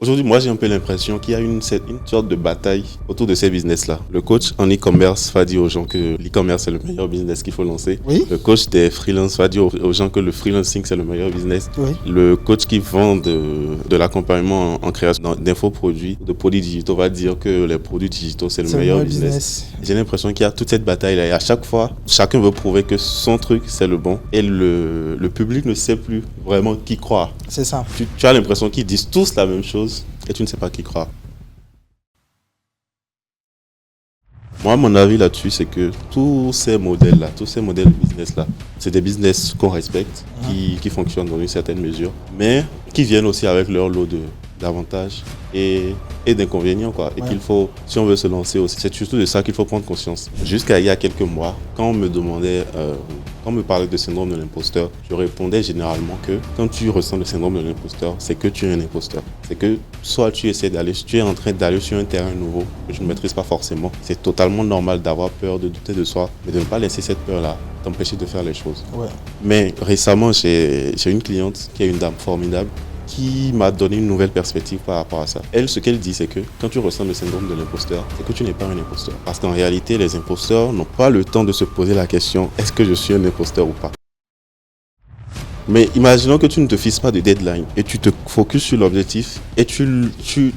Aujourd'hui, moi, j'ai un peu l'impression qu'il y a une sorte de bataille autour de ces business-là. Le coach en e-commerce va dire aux gens que l'e-commerce est le meilleur business qu'il faut lancer. Oui. Le coach des freelances va dire aux gens que le freelancing, c'est le meilleur business. Oui. Le coach qui vend de l'accompagnement en création d'infoproduits, de produits digitaux, va dire que les produits digitaux, c'est le meilleur business. J'ai l'impression qu'il y a toute cette bataille-là. Et à chaque fois, chacun veut prouver que son truc, c'est le bon. Et le public ne sait plus vraiment qui croire. C'est ça. Tu as l'impression qu'ils disent tous la même chose. Et tu ne sais pas qui croire. Moi, mon avis là-dessus, c'est que tous ces modèles-là, tous ces modèles de business-là, c'est des business qu'on respecte, qui fonctionnent dans une certaine mesure, mais qui viennent aussi avec leur lot d'avantages et d'inconvénients, quoi. Et qu'il faut, si on veut se lancer aussi, c'est surtout de ça qu'il faut prendre conscience. Jusqu'à il y a quelques mois, quand on me demandait, quand on me parlait de syndrome de l'imposteur, je répondais généralement que quand tu ressens le syndrome de l'imposteur, c'est que tu es un imposteur. C'est que soit tu es en train d'aller sur un terrain nouveau que tu ne maîtrises pas forcément. C'est totalement normal d'avoir peur, de douter de soi, mais de ne pas laisser cette peur-là t'empêcher de faire les choses. Ouais. Mais récemment, j'ai une cliente qui est une dame formidable, qui m'a donné une nouvelle perspective par rapport à ça. Elle, ce qu'elle dit, c'est que quand tu ressens le syndrome de l'imposteur, c'est que tu n'es pas un imposteur. Parce qu'en réalité, les imposteurs n'ont pas le temps de se poser la question, est-ce que je suis un imposteur ou pas? Mais imaginons que tu ne te fixes pas de deadline et tu te focuses sur l'objectif et tu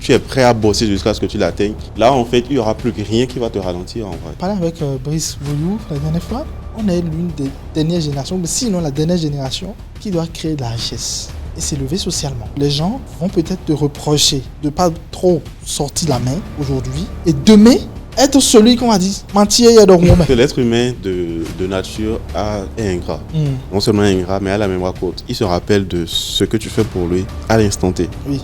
es prêt à bosser jusqu'à ce que tu l'atteignes. Là, en fait, il n'y aura plus rien qui va te ralentir en vrai. Parler avec Brice Voyou la dernière fois, on est l'une des dernières générations, mais sinon la dernière génération, qui doit créer de la richesse et s'élever socialement. Les gens vont peut-être te reprocher de ne pas trop sortir la main aujourd'hui et demain être celui qu'on a dit mentir il y a de roues. L'être humain de nature est ingrat. Non seulement ingrat, mais à la mémoire courte. Il se rappelle de ce que tu fais pour lui à l'instant T. Oui.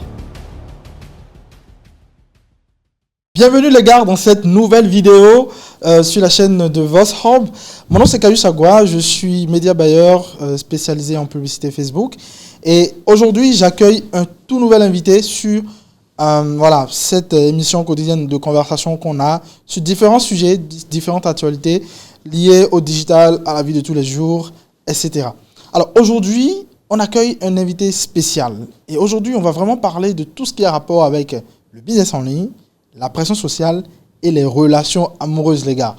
Bienvenue les gars dans cette nouvelle vidéo sur la chaîne de VozHub. Mon nom c'est Kajus Agua, je suis média buyer spécialisé en publicité Facebook. Et aujourd'hui, j'accueille un tout nouvel invité sur cette émission quotidienne de conversation qu'on a sur différents sujets, différentes actualités liées au digital, à la vie de tous les jours, etc. Alors aujourd'hui, on accueille un invité spécial. Et aujourd'hui, on va vraiment parler de tout ce qui a rapport avec le business en ligne, la pression sociale et les relations amoureuses, les gars.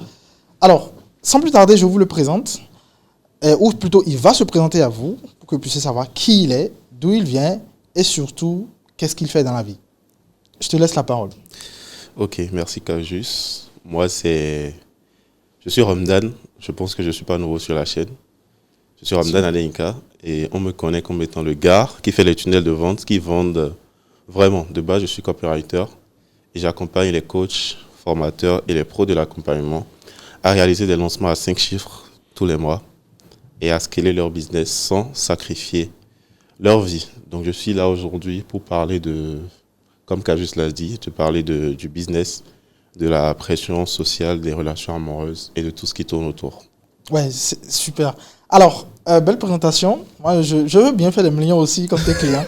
Alors, sans plus tarder, je vous le présente. Ou plutôt, il va se présenter à vous pour que vous puissiez savoir qui il est, d'où il vient et surtout, qu'est-ce qu'il fait dans la vie. Je te laisse la parole. Ok, merci Kajus. Moi, je suis Ramdan. Je pense que je ne suis pas nouveau sur la chaîne. Je suis Ramdan Alenka et on me connaît comme étant le gars qui fait les tunnels de vente, qui vendent vraiment. De base, je suis copywriter et j'accompagne les coachs, formateurs et les pros de l'accompagnement à réaliser des lancements à 5 chiffres tous les mois et à scaler leur business sans sacrifier leur vie. Donc, je suis là aujourd'hui pour parler comme Kajus l'a dit, te parler du business, de la pression sociale, des relations amoureuses et de tout ce qui tourne autour. Ouais, c'est super. Alors, belle présentation. Moi, je veux bien faire les millions aussi comme tes clients.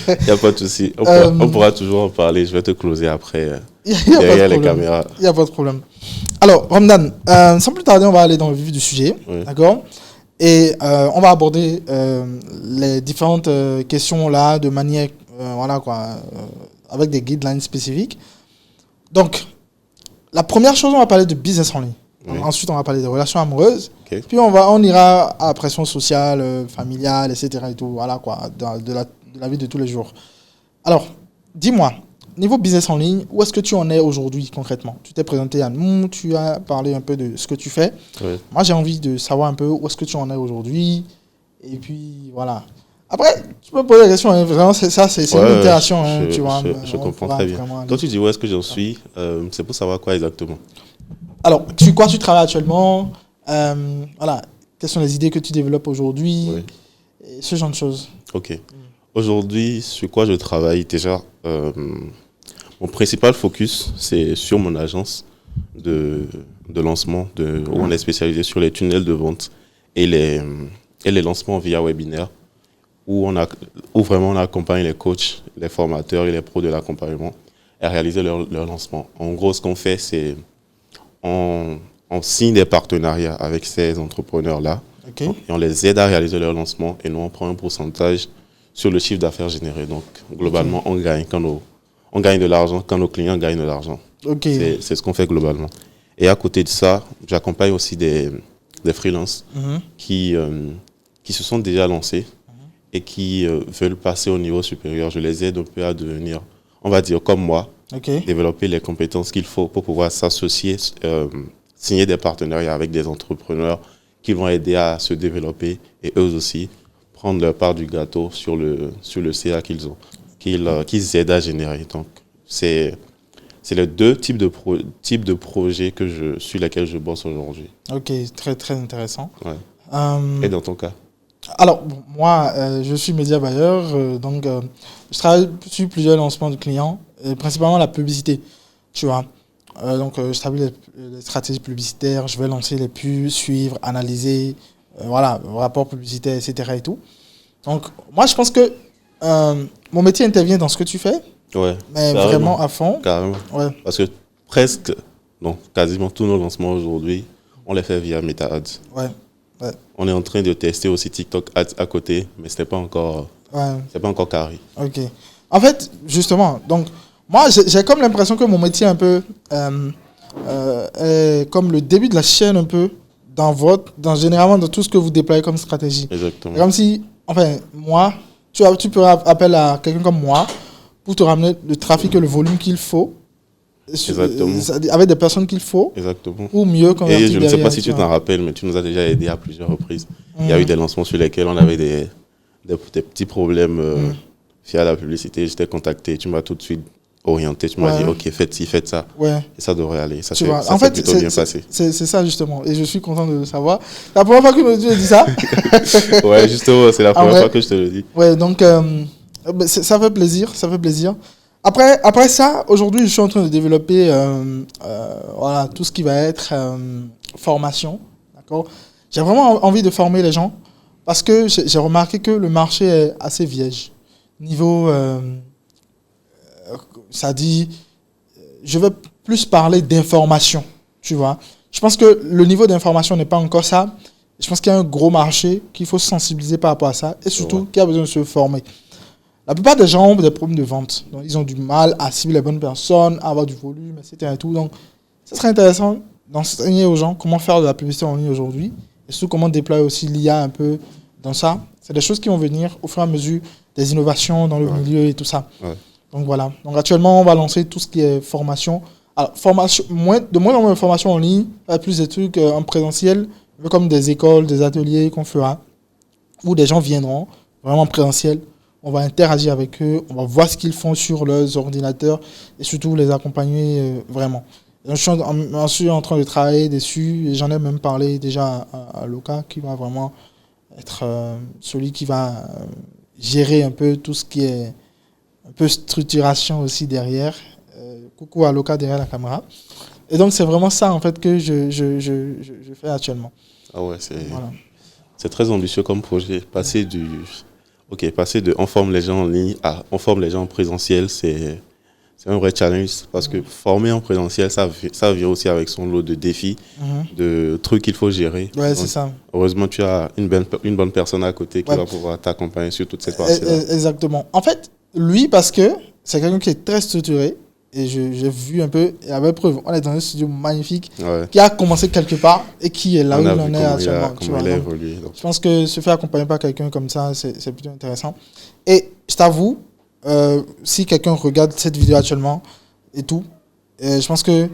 Il n'y a pas de souci. On pourra toujours en parler. Je vais te closer après derrière les caméras. Il n'y a pas de problème. Alors, Ramdan, sans plus tarder, on va aller dans le vif du sujet. Oui. D'accord ? Et on va aborder les différentes questions là de manière, avec des guidelines spécifiques. Donc, la première chose, on va parler de business en ligne. Oui. Ensuite, on va parler des relations amoureuses. Okay. Puis, on ira à la pression sociale, familiale, etc. Et tout, voilà quoi, de la vie de tous les jours. Alors, dis-moi, niveau business en ligne, où est-ce que tu en es aujourd'hui concrètement? Tu t'es présenté à nous, tu as parlé un peu de ce que tu fais. Oui. Moi, j'ai envie de savoir un peu où est-ce que tu en es aujourd'hui. Et puis, voilà. Après, tu peux poser la question, hein, vraiment, c'est une interaction. Tu vois, je comprends très bien. Quand tu dis où est-ce que j'en suis, c'est pour savoir quoi exactement? Alors, quoi tu travailles actuellement? Quelles sont les idées que tu développes aujourd'hui? Oui. Et ce genre de choses. Ok. Aujourd'hui, sur quoi je travaille déjà mon principal focus, c'est sur mon agence de lancement, où on est spécialisé sur les tunnels de vente et les lancements via webinaire, où vraiment on accompagne les coachs, les formateurs et les pros de l'accompagnement à réaliser leur lancement. En gros, ce qu'on fait, c'est on signe des partenariats avec ces entrepreneurs-là. Okay. Et on les aide à réaliser leur lancement et nous, on prend un pourcentage sur le chiffre d'affaires généré. Donc, globalement, on gagne de l'argent quand nos clients gagnent de l'argent. Ok. C'est ce qu'on fait globalement. Et à côté de ça, j'accompagne aussi des freelances qui se sont déjà lancés et qui veulent passer au niveau supérieur. Je les aide un peu à devenir, on va dire, comme moi, développer les compétences qu'il faut pour pouvoir s'associer, signer des partenariats avec des entrepreneurs qui vont aider à se développer et eux aussi prendre leur part du gâteau sur le CA qu'ils ont, qu'ils aident à générer. Donc, c'est les deux types de projets sur lesquels je bosse aujourd'hui. Ok, très très intéressant. Ouais. Et dans ton cas? Alors, bon, moi, je suis média buyer, donc je travaille sur plusieurs lancements de clients, principalement la publicité, tu vois. Donc, je travaille les stratégies publicitaires, je vais lancer les pubs, suivre, analyser, voilà, rapport publicitaire, etc. et tout. Donc, moi, je pense que mon métier intervient dans ce que tu fais, ouais, mais carrément, vraiment à fond. Carrément. Ouais. Parce que quasiment tous nos lancements aujourd'hui, on les fait via Meta Ads. Ouais. Ouais. On est en train de tester aussi TikTok Ads à côté, mais c'est pas encore carré. Ok. En fait, justement, donc moi j'ai comme l'impression que mon métier est un peu est comme le début de la chaîne un peu généralement dans tout ce que vous déployez comme stratégie. Exactement. Comme si, enfin, moi, tu peux appeler à quelqu'un comme moi pour te ramener le trafic et le volume qu'il faut. Exactement. Avec des personnes qu'il faut. Exactement. Ou mieux convertir. Et je ne sais pas si tu t'en rappelles, mais tu nous as déjà aidé à plusieurs reprises. Il y a eu des lancements sur lesquels on avait des petits problèmes via la publicité. Je t'ai contacté, tu m'as tout de suite orienté, tu m'as dit ok, faites ci, faites ça. Ouais. Et ça devrait aller. Ça s'est plutôt bien passé. C'est ça justement. Et je suis content de le savoir. La première fois que tu me dis ça. Ouais, justement, c'est la première fois que je te le dis. Ouais, donc ça fait plaisir, ça fait plaisir. Après ça, aujourd'hui, je suis en train de développer voilà, tout ce qui va être formation. D'accord. J'ai vraiment envie de former les gens parce que j'ai remarqué que le marché est assez vierge. Niveau, ça dit, je veux plus parler d'information, tu vois. Je pense que le niveau d'information n'est pas encore ça. Je pense qu'il y a un gros marché, qu'il faut se sensibiliser par rapport à ça et surtout qu'il y a besoin de se former. La plupart des gens ont des problèmes de vente. Donc, ils ont du mal à cibler les bonnes personnes, à avoir du volume, etc. Et tout. Donc, ce serait intéressant d'enseigner aux gens comment faire de la publicité en ligne aujourd'hui et surtout comment déployer aussi l'IA un peu dans ça. C'est des choses qui vont venir au fur et à mesure des innovations dans le milieu et tout ça. Ouais. Donc, voilà. Donc, actuellement, on va lancer tout ce qui est formation. Alors, de moins en moins de formations en ligne, plus des trucs en présentiel, comme des écoles, des ateliers qu'on fera, où des gens viendront vraiment en présentiel. On va interagir avec eux, on va voir ce qu'ils font sur leurs ordinateurs et surtout les accompagner vraiment. Donc, je suis en train de travailler dessus et j'en ai même parlé déjà à Loka qui va vraiment être celui qui va gérer un peu tout ce qui est un peu structuration aussi derrière. Coucou à Loka derrière la caméra. Et donc c'est vraiment ça en fait que je fais actuellement. Ah ouais, c'est très ambitieux comme projet. Passer de on forme les gens en ligne à on forme les gens en présentiel, c'est un vrai challenge parce que former en présentiel, ça vient aussi avec son lot de défis, de trucs qu'il faut gérer. Ouais, c'est ça. Heureusement, tu as une bonne personne à côté qui va pouvoir t'accompagner sur toute cette partie-là. Exactement. En fait, lui, parce que c'est quelqu'un qui est très structuré, et j'ai vu un peu, et avec preuve, on est dans un studio magnifique qui a commencé quelque part et qui est là où il en est actuellement. Je pense que se faire accompagner par quelqu'un comme ça, c'est plutôt intéressant. Et je t'avoue, si quelqu'un regarde cette vidéo actuellement et tout, je pense que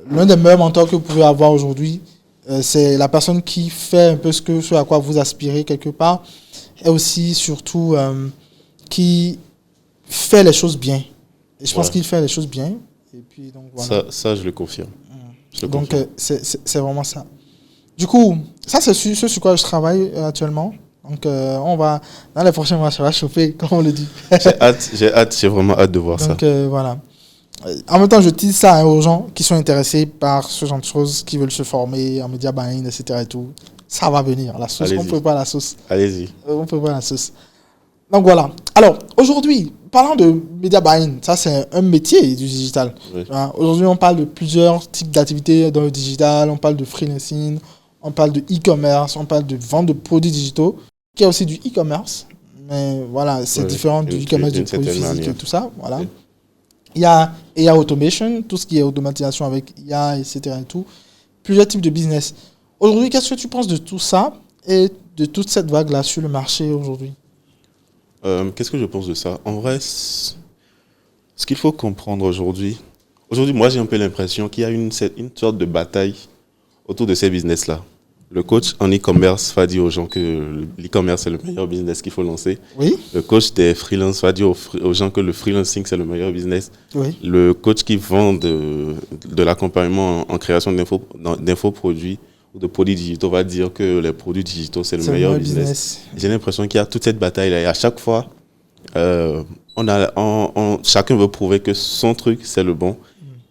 l'un des meilleurs mentors que vous pouvez avoir aujourd'hui, c'est la personne qui fait un peu ce à quoi vous aspirez quelque part, et aussi surtout qui fait les choses bien. Et je pense qu'il fait les choses bien. Et puis, donc, voilà. Ça, je le confirme. Donc, c'est vraiment ça. Du coup, ça, c'est ce sur quoi je travaille actuellement. Donc, on va, dans les prochains mois, ça va chauffer, comme on le dit. J'ai vraiment hâte de voir ça. Donc, voilà. En même temps, je tease ça aux gens qui sont intéressés par ce genre de choses, qui veulent se former en media buying, etc. et tout. Ça va venir. La sauce, on ne peut pas la sauce. Allez-y. On ne peut pas la sauce. Donc, voilà. Alors, aujourd'hui, parlant de media buying, ça c'est un métier du digital. Oui. Aujourd'hui, on parle de plusieurs types d'activités dans le digital. On parle de freelancing, on parle de e-commerce, on parle de vente de produits digitaux. Il y a aussi du e-commerce, mais voilà, c'est différent du d'une e-commerce du produit certaine physique manière. et tout ça. Voilà. Oui. Il y a AI automation, tout ce qui est automatisation avec IA, etc. et tout. Plusieurs types de business. Aujourd'hui, qu'est-ce que tu penses de tout ça et de toute cette vague-là sur le marché aujourd'hui? Qu'est-ce que je pense de ça? En vrai, ce qu'il faut comprendre aujourd'hui, moi j'ai un peu l'impression qu'il y a une sorte de bataille autour de ces business-là. Le coach en e-commerce va dire aux gens que l'e-commerce c'est le meilleur business qu'il faut lancer. Oui, Le coach des freelances va dire aux gens que le freelancing c'est le meilleur business. oui, Le coach qui vend de l'accompagnement en création d'infoproduits ou de produits digitaux va dire que les produits digitaux c'est le c'est le meilleur meilleur business. business. J'ai l'impression qu'il y a toute cette bataille-là et à chaque fois, chacun veut prouver que son truc c'est le bon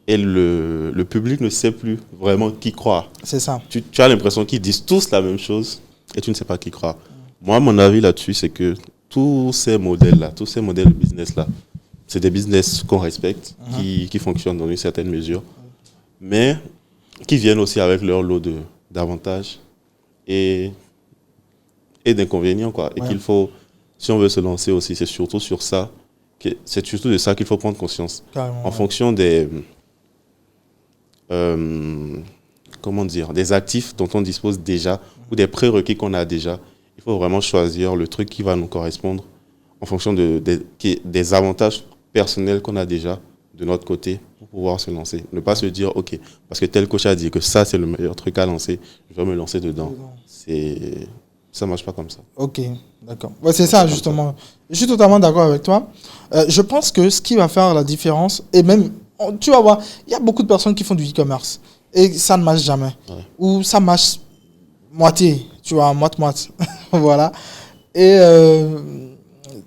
et le public ne sait plus vraiment qui croire. C'est ça. Tu as l'impression qu'ils disent tous la même chose et tu ne sais pas qui croire. Moi, mon avis là-dessus, c'est que tous ces modèles-là, tous ces modèles de business-là, c'est des business qu'on respecte, qui fonctionnent dans une certaine mesure, mais qui viennent aussi avec leur lot d'avantages et d'inconvénients, quoi. Et Ouais. qu'il faut, si on veut se lancer aussi, c'est surtout sur ça, c'est surtout de ça qu'il faut prendre conscience. Carrément, En fonction comment dire, des actifs dont on dispose déjà ou des prérequis qu'on a déjà, il faut vraiment choisir le truc qui va nous correspondre en fonction des avantages personnels qu'on a déjà de notre côté pour pouvoir se lancer. Ne pas se dire, OK, parce que tel coach a dit que ça, c'est le meilleur truc à lancer, je vais me lancer dedans. Ça ne marche pas comme ça. Ok, d'accord. Ouais, c'est ça, justement. Je suis totalement d'accord avec toi. Je pense que ce qui va faire la différence, et même, tu vas voir, il y a beaucoup de personnes qui font du e-commerce et ça ne marche jamais. Ouais. Ou ça marche moitié, tu vois, moite-moite. Voilà. Et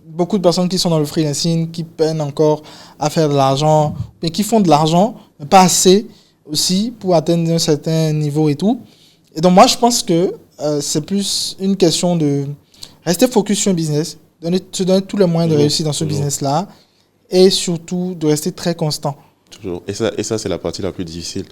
beaucoup de personnes qui sont dans le freelancing, qui peinent encore à faire de l'argent, mais qui font de l'argent, mais pas assez aussi pour atteindre un certain niveau et tout. Et donc, moi, je pense que c'est plus une question de rester focus sur un business, se donner tous les moyens de réussir dans ce business-là et surtout de rester très constant. Toujours. Et ça c'est la partie la plus difficile.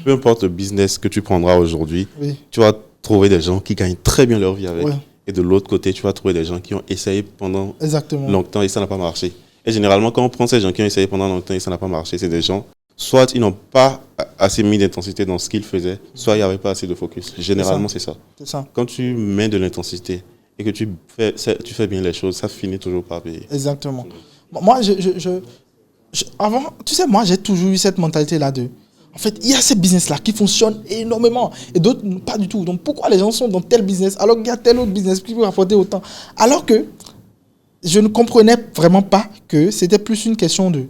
Peu importe le business que tu prendras aujourd'hui, Oui. tu vas trouver des gens qui gagnent très bien leur vie avec. Ouais. Et de l'autre côté, tu vas trouver des gens qui ont essayé pendant Exactement. longtemps et ça n'a pas marché. Et généralement, quand on prend ces gens qui ont essayé pendant longtemps et ça n'a pas marché, c'est des gens, soit ils n'ont pas assez mis d'intensité dans ce qu'ils faisaient, soit il n'y avait pas assez de focus. Généralement, c'est ça. C'est ça. Quand tu mets de l'intensité et que tu fais bien les choses, ça finit toujours par payer. Exactement. Moi, avant, tu sais, moi, j'ai toujours eu cette mentalité-là de... En fait, il y a ces business-là qui fonctionnent énormément et d'autres pas du tout. Donc, pourquoi les gens sont dans tel business alors qu'il y a tel autre business qui peut rapporter autant? Alors que je ne comprenais vraiment pas que c'était plus une question de...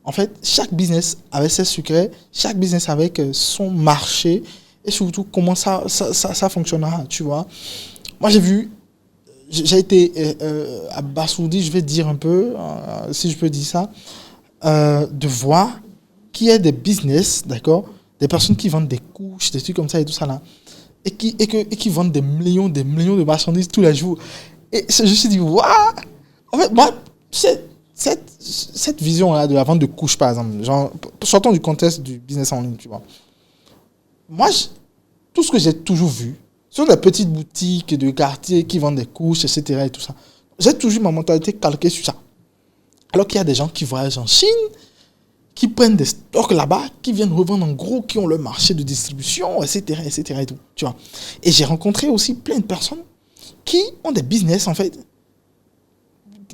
En fait, chaque business avait ses secrets, chaque business avec son marché et surtout comment ça fonctionnera, tu vois. Moi, j'ai été abasourdi, je vais dire un peu, si je peux dire ça, de voir qu'il y a des business, d'accord, des personnes qui vendent des couches, des trucs comme ça et tout ça là, et qui vendent des millions de marchandises tous les jours. Et je me suis dit, waouh! En fait, moi, tu sais, cette vision-là de la vente de couches, par exemple, genre, sortons du contexte du business en ligne, tu vois. Moi, tout ce que j'ai toujours vu, ce sont des petites boutiques de quartier qui vendent des couches, etc. et tout ça. J'ai toujours ma mentalité calquée sur ça. Alors qu'il y a des gens qui voyagent en Chine, qui prennent des stocks là-bas, qui viennent revendre en gros, qui ont le marché de distribution, etc., etc. et tout, tu vois. Et j'ai rencontré aussi plein de personnes qui ont des business, en fait.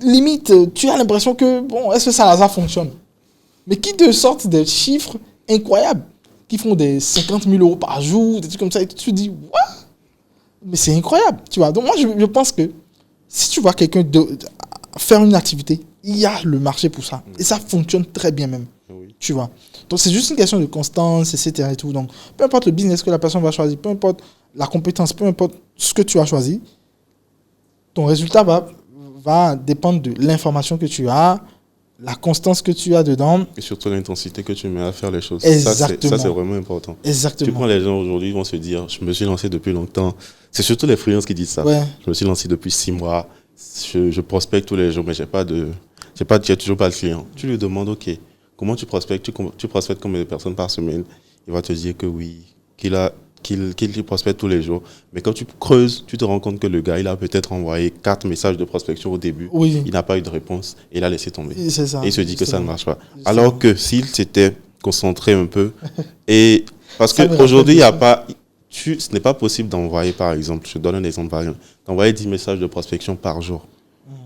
Limite, tu as l'impression que, bon, est-ce que ça fonctionne? Mais qui te sortent des chiffres incroyables, qui font des 50 000 euros par jour, des trucs comme ça, et tu te dis, what? Mais c'est incroyable, tu vois. Donc moi, je pense que si tu vois quelqu'un faire une activité, il y a le marché pour ça. Et ça fonctionne très bien même, tu vois. Donc c'est juste une question de constance, etc. et tout. Donc peu importe le business que la personne va choisir, peu importe la compétence, peu importe ce que tu as choisi, ton résultat va dépendre de l'information que tu as, la constance que tu as dedans. Et surtout l'intensité que tu mets à faire les choses. Exactement. Ça, c'est vraiment important. Exactement. Tu prends les gens aujourd'hui, ils vont se dire, je me suis lancé depuis longtemps. C'est surtout les freelances qui disent ça. Ouais. Je me suis lancé depuis 6 mois. Je prospecte tous les jours, mais j'ai toujours pas de client. Tu lui demandes, OK, comment tu prospectes? Tu prospectes combien de personnes par semaine? Il va te dire que oui, qu'il a qu'il prospecte tous les jours. Mais quand tu creuses, tu te rends compte que le gars, il a peut-être envoyé 4 messages de prospection au début. Oui. Il n'a pas eu de réponse et il a laissé tomber. C'est ça. Et il se dit que ça ne marche pas. Justement. Alors que s'il s'était concentré un peu, et parce Ça me qu'aujourd'hui, il n'y a rappelle pas. Ce n'est pas possible d'envoyer, par exemple, je donne un exemple par exemple, d'envoyer 10 messages de prospection par jour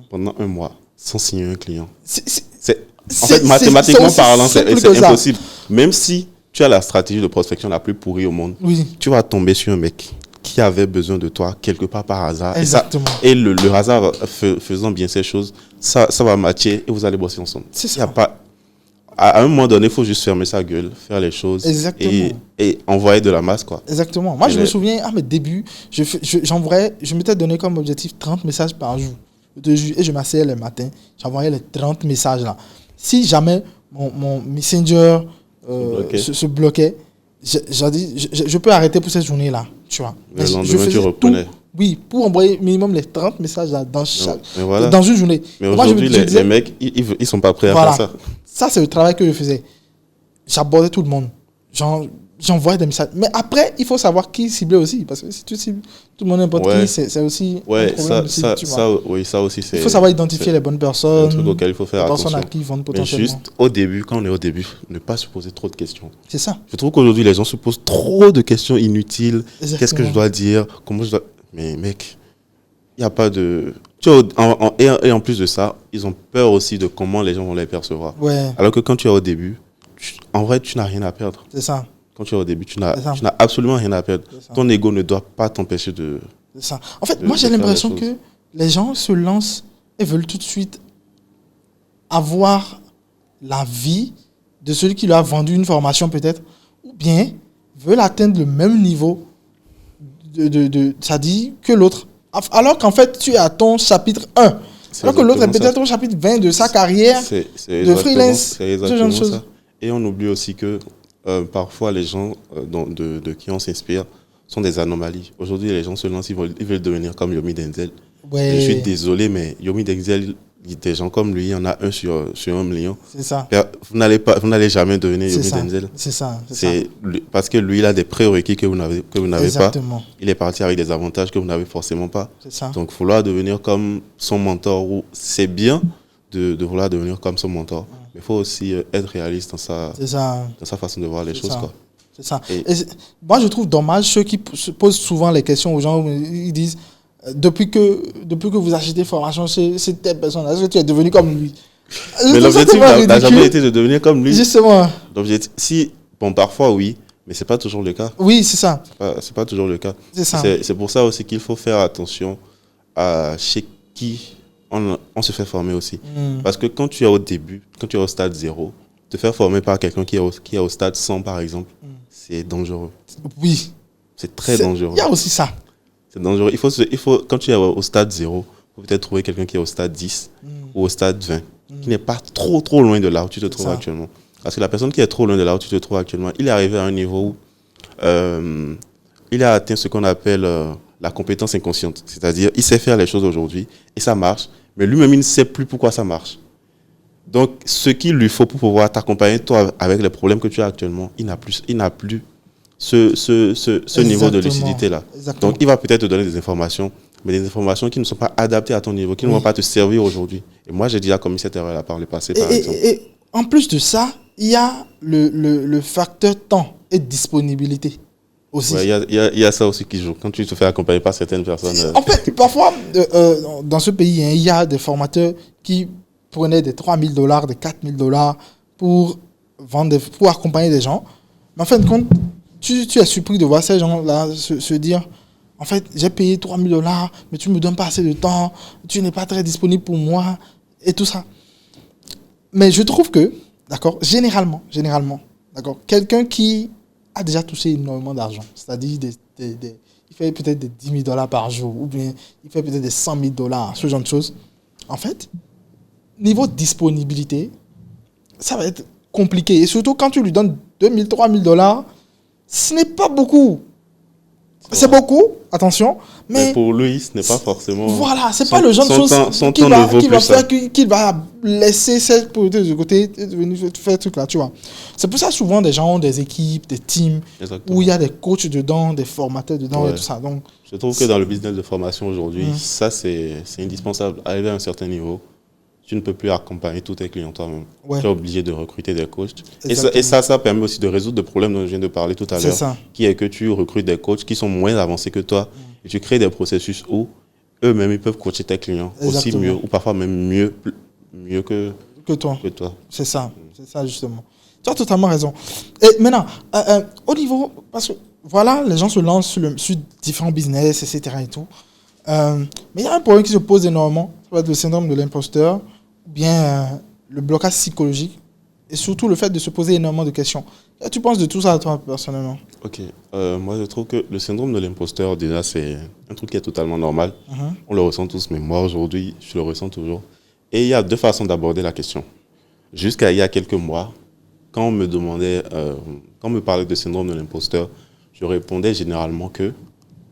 pendant un mois sans signer un client. En fait, mathématiquement parlant, c'est impossible. Même si tu as la stratégie de prospection la plus pourrie au monde, Oui. tu vas tomber sur un mec qui avait besoin de toi quelque part par hasard. Exactement. Et le hasard faisant bien ces choses, ça va matcher et vous allez bosser ensemble. C'est ça. Y a pas, à un moment donné, il faut juste fermer sa gueule, faire les choses et envoyer de la masse, quoi. Exactement. Moi, je me souviens, à mes débuts, je m'étais donné comme objectif 30 messages par jour. Et je m'asseyais le matin, j'envoyais les 30 messages là. Si jamais mon Messenger se bloquait, je peux arrêter pour cette journée-là, tu vois. Le lendemain, tu reprenais. Oui, pour envoyer minimum les 30 messages là, dans une journée. Mais aujourd'hui, les mecs, ils sont pas prêts à faire ça. Ça, c'est le travail que je faisais. J'abordais tout le monde. J'envoyais des messages. Mais après, il faut savoir qui cibler aussi. Parce que si tu cibles tout le monde, n'importe qui, c'est aussi un problème. Ça aussi, c'est... Il faut savoir identifier les bonnes personnes. C'est un truc auquel il faut faire attention. Les personnes à qui vendre potentiellement. Mais juste au début, quand on est au début, ne pas se poser trop de questions. C'est ça. Je trouve qu'aujourd'hui, les gens se posent trop de questions inutiles. Exactement. Qu'est-ce que je dois dire? Comment je dois... Mais mec, il n'y a pas de... Et en plus de ça, ils ont peur aussi de comment les gens vont les percevoir. Ouais. Alors que quand tu es au début, en vrai, tu n'as rien à perdre. C'est ça. Quand tu es au début, tu n'as absolument rien à perdre. Ton ego ne doit pas t'empêcher de... C'est ça. En fait, moi, j'ai l'impression que les gens se lancent et veulent tout de suite avoir la vie de celui qui leur a vendu une formation peut-être, ou bien veulent atteindre le même niveau ça dit que l'autre. Alors qu'en fait, tu es à ton chapitre 1. Alors que l'autre est peut-être au chapitre 20 de sa carrière de freelance. C'est exactement ça. Et on oublie aussi que parfois les gens de qui on s'inspire sont des anomalies. Aujourd'hui, les gens se lancent, ils veulent devenir comme Yomi Denzel. Ouais. Je suis désolé, mais Yomi Denzel, des gens comme lui, il y en a un sur 1 million. C'est ça. Vous n'allez jamais devenir Yomi Denzel. C'est ça. Parce que lui, il a des prérequis que vous n'avez pas. Il est parti avec des avantages que vous n'avez forcément pas. C'est ça. Donc, vouloir devenir comme son mentor, c'est bien de vouloir devenir comme son mentor. Mais il faut aussi être réaliste dans sa façon de voir les choses, quoi. C'est ça. Et moi, je trouve dommage ceux qui se posent souvent les questions aux gens. Ils disent, depuis que vous achetez des formations chez telle personne, est-ce que tu es devenu comme lui? Mais l'objectif n'a jamais été de devenir comme lui. Justement. L'objectif, parfois oui, mais ce n'est pas toujours le cas. Oui, c'est ça. C'est pas toujours le cas. C'est ça. C'est pour ça aussi qu'il faut faire attention à chez qui on se fait former aussi. Parce que quand tu es au début, quand tu es au stade 0, te faire former par quelqu'un qui est au stade 100, par exemple, c'est dangereux. Oui. C'est très dangereux. Il y a aussi ça. C'est dangereux. Il faut, quand tu es au stade 0, il faut peut-être trouver quelqu'un qui est au stade 10 ou au stade 20, qui n'est pas trop loin de là où tu te trouves actuellement. Parce que la personne qui est trop loin de là où tu te trouves actuellement, il est arrivé à un niveau où il a atteint ce qu'on appelle la compétence inconsciente. C'est-à-dire, il sait faire les choses aujourd'hui et ça marche, mais lui-même, il ne sait plus pourquoi ça marche. Donc, ce qu'il lui faut pour pouvoir t'accompagner, toi, avec les problèmes que tu as actuellement, il n'a plus ce niveau de lucidité-là. Donc, il va peut-être te donner des informations, mais des informations qui ne sont pas adaptées à ton niveau, qui ne vont pas te servir aujourd'hui. Et moi, j'ai déjà commis cette erreur-là par le passé, par exemple. Et en plus de ça, il y a le facteur temps et disponibilité aussi. Ouais, il y a ça aussi qui joue. Quand tu te fais accompagner par certaines personnes... En fait, parfois, dans ce pays, il y a des qui prenaient des $3 000, des $4 000 pour accompagner des gens. Mais en fin de compte, tu es surpris de voir ces gens-là se dire, en fait, j'ai payé $3 000, mais tu ne me donnes pas assez de temps, tu n'es pas très disponible pour moi, et tout ça. Mais je trouve que, d'accord, généralement, d'accord, quelqu'un qui a déjà touché énormément d'argent, c'est-à-dire il fait peut-être des $10 000 par jour, ou bien il fait peut-être des $100 000, ce genre de choses. En fait, niveau disponibilité, ça va être compliqué. Et surtout quand tu lui donnes $2 000, $3 000, ce n'est pas beaucoup. C'est beaucoup, attention, mais pour lui, ce n'est pas forcément... Voilà, c'est pas le genre de chose qu'il va laisser cette priorité de côté et venir faire ce truc là, tu vois. C'est pour ça souvent des gens ont des équipes, des teams, où il y a des coachs dedans, des formateurs dedans et tout ça. Donc, je trouve que dans le business de formation aujourd'hui, ça c'est indispensable. Arriver à un certain niveau, tu ne peux plus accompagner tous tes clients toi-même. Tu es obligé de recruter des coachs. Et ça permet aussi de résoudre le problème dont je viens de parler tout à l'heure, qui est que tu recrutes des coachs qui sont moins avancés que toi et tu crées des processus où eux-mêmes ils peuvent coacher tes clients aussi mieux ou parfois même mieux que toi. C'est ça justement. Tu as totalement raison. Et maintenant, au niveau, parce que voilà, les gens se lancent sur différents business, etc. et tout. Mais il y a un problème qui se pose énormément, ça va être le syndrome de l'imposteur, ou bien le blocage psychologique, et surtout le fait de se poser énormément de questions. Qu'est-ce que tu penses de tout ça, toi, personnellement? Ok, moi je trouve que le syndrome de l'imposteur, déjà, c'est un truc qui est totalement normal. On le ressent tous, mais moi aujourd'hui, je le ressens toujours. Et il y a deux façons d'aborder la question. Jusqu'à il y a quelques mois, quand on me demandait, quand on me parlait de syndrome de l'imposteur, je répondais généralement que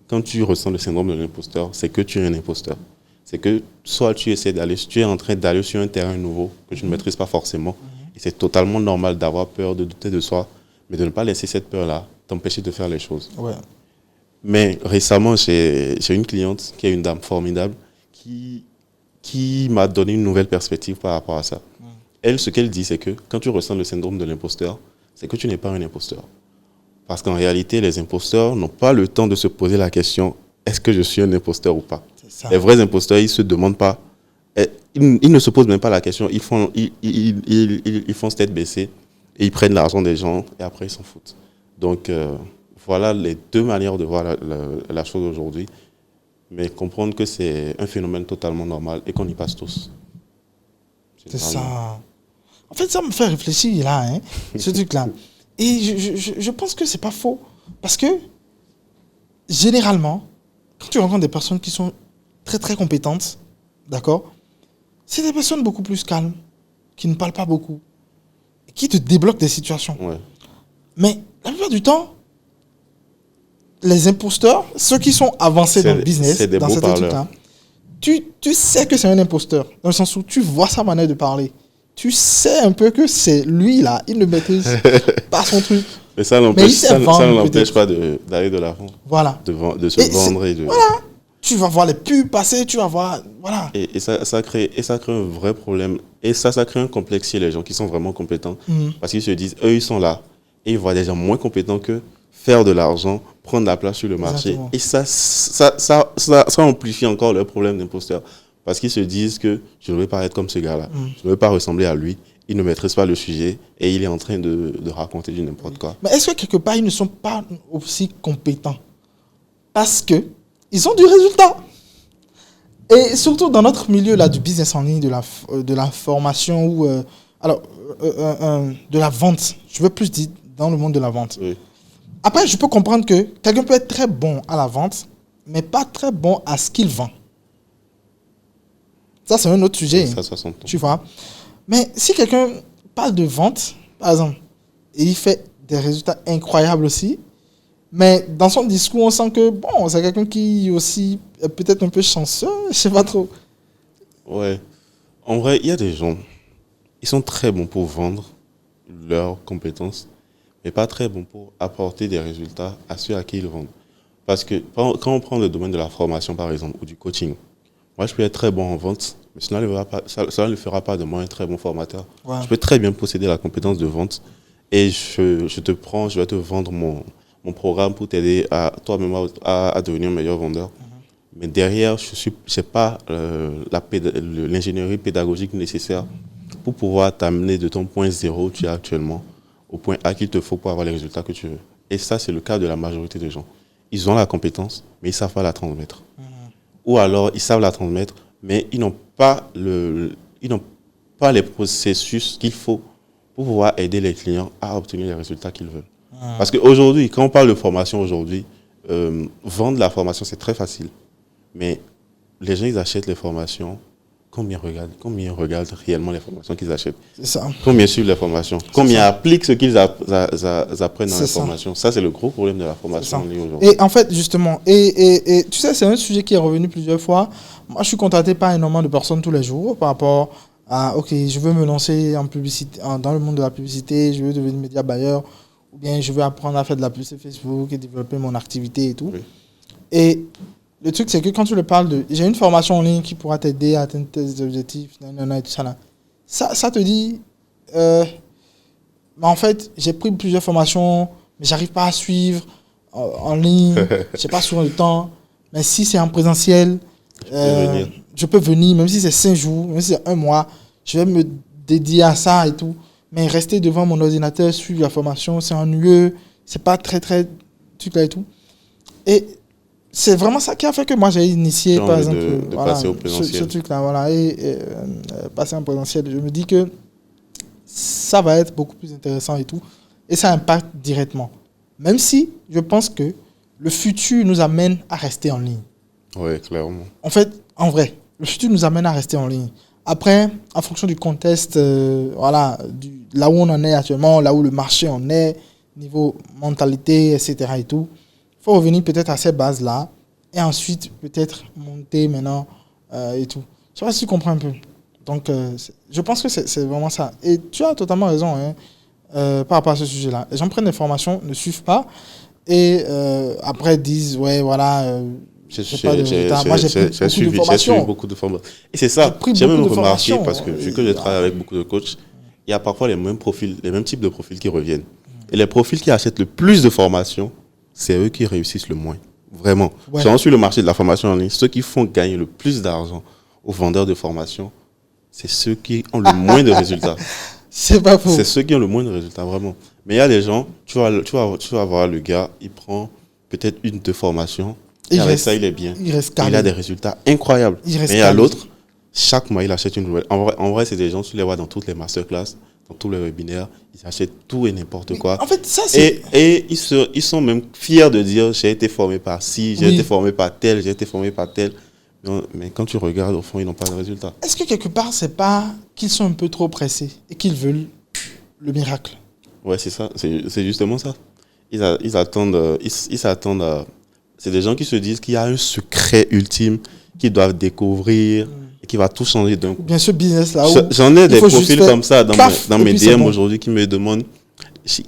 quand tu ressens le syndrome de l'imposteur, c'est que tu es un imposteur. C'est que soit tu es en train d'aller sur un terrain nouveau que tu ne maîtrises pas forcément. Et c'est totalement normal d'avoir peur, de douter de soi, mais de ne pas laisser cette peur-là t'empêcher de faire les choses. Ouais. Mais récemment, j'ai une cliente qui est une dame formidable qui m'a donné une nouvelle perspective par rapport à ça. Elle, ce qu'elle dit, c'est que quand tu ressens le syndrome de l'imposteur, c'est que tu n'es pas un imposteur. Parce qu'en réalité, les imposteurs n'ont pas le temps de se poser la question « est-ce que je suis un imposteur ou pas ?» Les vrais imposteurs, ils ne se demandent pas, ils ne se posent même pas la question, ils font tête baissée et ils prennent l'argent des gens et après ils s'en foutent. Donc voilà les deux manières de voir la chose aujourd'hui, mais comprendre que c'est un phénomène totalement normal et qu'on y passe tous. C'est ça. En fait, ça me fait réfléchir là, hein, ce truc-là. Et je pense que c'est pas faux. Parce que, généralement, quand tu rencontres des personnes qui sont très très compétentes, d'accord, c'est des personnes beaucoup plus calmes, qui ne parlent pas beaucoup, et qui te débloquent des situations. Ouais. Mais la plupart du temps, les imposteurs, ceux qui sont avancés dans le business, dans cette truc-là, tu sais que c'est un imposteur, dans le sens où tu vois sa manière de parler. Tu sais un peu que c'est lui là, il ne maîtrise pas son truc. Mais ça ne l'empêche pas d'aller de l'avant. Voilà. De se vendre et de... Voilà. Tu vas voir les pubs passer, tu vas voir... Voilà. Et ça crée un vrai problème. Et ça crée un complexe chez les gens qui sont vraiment compétents. Parce qu'ils se disent, eux, ils sont là. Et ils voient des gens moins compétents qu'eux faire de l'argent, prendre la place sur le marché. Exactement. Et ça amplifie encore leur problème d'imposteur. Parce qu'ils se disent que je ne veux pas être comme ce gars-là. Je ne veux pas ressembler à lui. Il ne maîtrise pas le sujet et il est en train de raconter du n'importe quoi. Mais est-ce que quelque part, ils ne sont pas aussi compétents? Parce que ils ont du résultat. Et surtout dans notre milieu là, du business en ligne, de la formation ou de la vente. Je veux plus dire dans le monde de la vente. Oui. Après, je peux comprendre que quelqu'un peut être très bon à la vente, mais pas très bon à ce qu'il vend. Ça, c'est un autre sujet. Ça s'entend. Tu vois. Mais si quelqu'un parle de vente, par exemple, et il fait des résultats incroyables aussi, mais dans son discours, on sent que, bon, c'est quelqu'un qui aussi est peut-être un peu chanceux, je sais pas trop. Ouais. En vrai, il y a des gens, ils sont très bons pour vendre leurs compétences, mais pas très bons pour apporter des résultats à ceux à qui ils vendent. Parce que quand on prend le domaine de la formation, par exemple, ou du coaching, moi, je peux être très bon en vente, mais cela ne fera pas de moi un très bon formateur. Ouais. Je peux très bien posséder la compétence de vente et je vais te vendre mon programme pour t'aider toi-même à devenir un meilleur vendeur. Mais derrière, je n'ai pas l'ingénierie pédagogique nécessaire pour pouvoir t'amener de ton point 0 où tu es actuellement au point A qu'il te faut pour avoir les résultats que tu veux. Et ça, c'est le cas de la majorité des gens. Ils ont la compétence, mais ils ne savent pas la transmettre. Ou alors, ils savent la transmettre, mais ils n'ont pas les processus qu'il faut pour pouvoir aider les clients à obtenir les résultats qu'ils veulent. Parce qu'aujourd'hui, quand on parle de formation aujourd'hui, vendre la formation, c'est très facile. Mais les gens, ils achètent les formations combien regardent réellement les formations qu'ils achètent? C'est ça. Combien suivent les formations? Combien appliquent ce qu'ils apprennent dans C'est les ça. formations? Ça, c'est le gros problème de la C'est formation ça. en ligne aujourd'hui. Et en fait, justement, et tu sais, c'est un sujet qui est revenu plusieurs fois. Moi, je suis contacté par énormément de personnes tous les jours par rapport à, ok, je veux me lancer en publicité, dans le monde de la publicité, je veux devenir média buyer, ou bien je veux apprendre à faire de la publicité Facebook et développer mon activité et tout. Oui. Et le truc, c'est que quand tu le parles de, j'ai une formation en ligne qui pourra t'aider à atteindre tes objectifs, et tout ça là. Ça te dit, mais en fait, j'ai pris plusieurs formations, mais j'arrive pas à suivre en ligne, j'ai pas souvent le temps. Mais si c'est en présentiel, venir. je peux venir, même si c'est 5 jours, même si c'est 1 mois, je vais me dédier à ça et tout. Mais rester devant mon ordinateur, suivre la formation, c'est ennuyeux, c'est pas très truc là et tout. Et c'est vraiment ça qui a fait que moi j'ai initié, J'ai par envie exemple, de passer au présentiel. ce truc-là, voilà, et passer en présentiel. Je me dis que ça va être beaucoup plus intéressant et tout, et ça impacte directement. Même si je pense que le futur nous amène à rester en ligne. Oui, clairement. En fait, en vrai, le futur nous amène à rester en ligne. Après, en fonction du contexte, voilà, là où on en est actuellement, là où le marché en est, niveau mentalité, etc. et tout, il faut revenir peut-être à ces bases-là et ensuite peut-être monter maintenant et tout. Je sais pas si tu comprends un peu. Donc, je pense que c'est vraiment ça. Et tu as totalement raison hein, par rapport à ce sujet-là. Les gens prennent des formations, ne suivent pas et après disent, ouais, voilà... J'ai suivi beaucoup de formations. Et c'est ça, j'ai même remarqué, parce que vu que je travaille avec beaucoup de coachs, il y a parfois les mêmes profils, les mêmes types de profils qui reviennent. Et les profils qui achètent le plus de formations, c'est eux qui réussissent le moins. Vraiment. Ouais. Sur le marché de la formation en ligne, ceux qui font gagner le plus d'argent aux vendeurs de formation, c'est ceux qui ont le moins de résultats. C'est pas faux. C'est ceux qui ont le moins de résultats, vraiment. Mais il y a des gens, tu vas voir le gars, il prend peut-être 1-2 formations, et avec ça, il est bien. Il a des résultats incroyables. Mais il y a l'autre, chaque mois, il achète une nouvelle. En vrai, c'est des gens, tu les vois dans toutes les masterclass, dans tous les webinaires, ils achètent tout et n'importe quoi. En fait, ça, c'est... Et ils sont même fiers de dire, j'ai été formé par ci, j'ai été formé par tel, j'ai été formé par tel. Mais quand tu regardes, au fond, ils n'ont pas de résultats. Est-ce que quelque part, c'est pas qu'ils sont un peu trop pressés et qu'ils veulent le miracle? Ouais, c'est ça. C'est justement ça. Ils s'attendent à... C'est des gens qui se disent qu'il y a un secret ultime qu'ils doivent découvrir et qui va tout changer d'un coup. Bien sûr, business là. J'en ai des profils comme ça dans mes DM bon. aujourd'hui qui me demandent.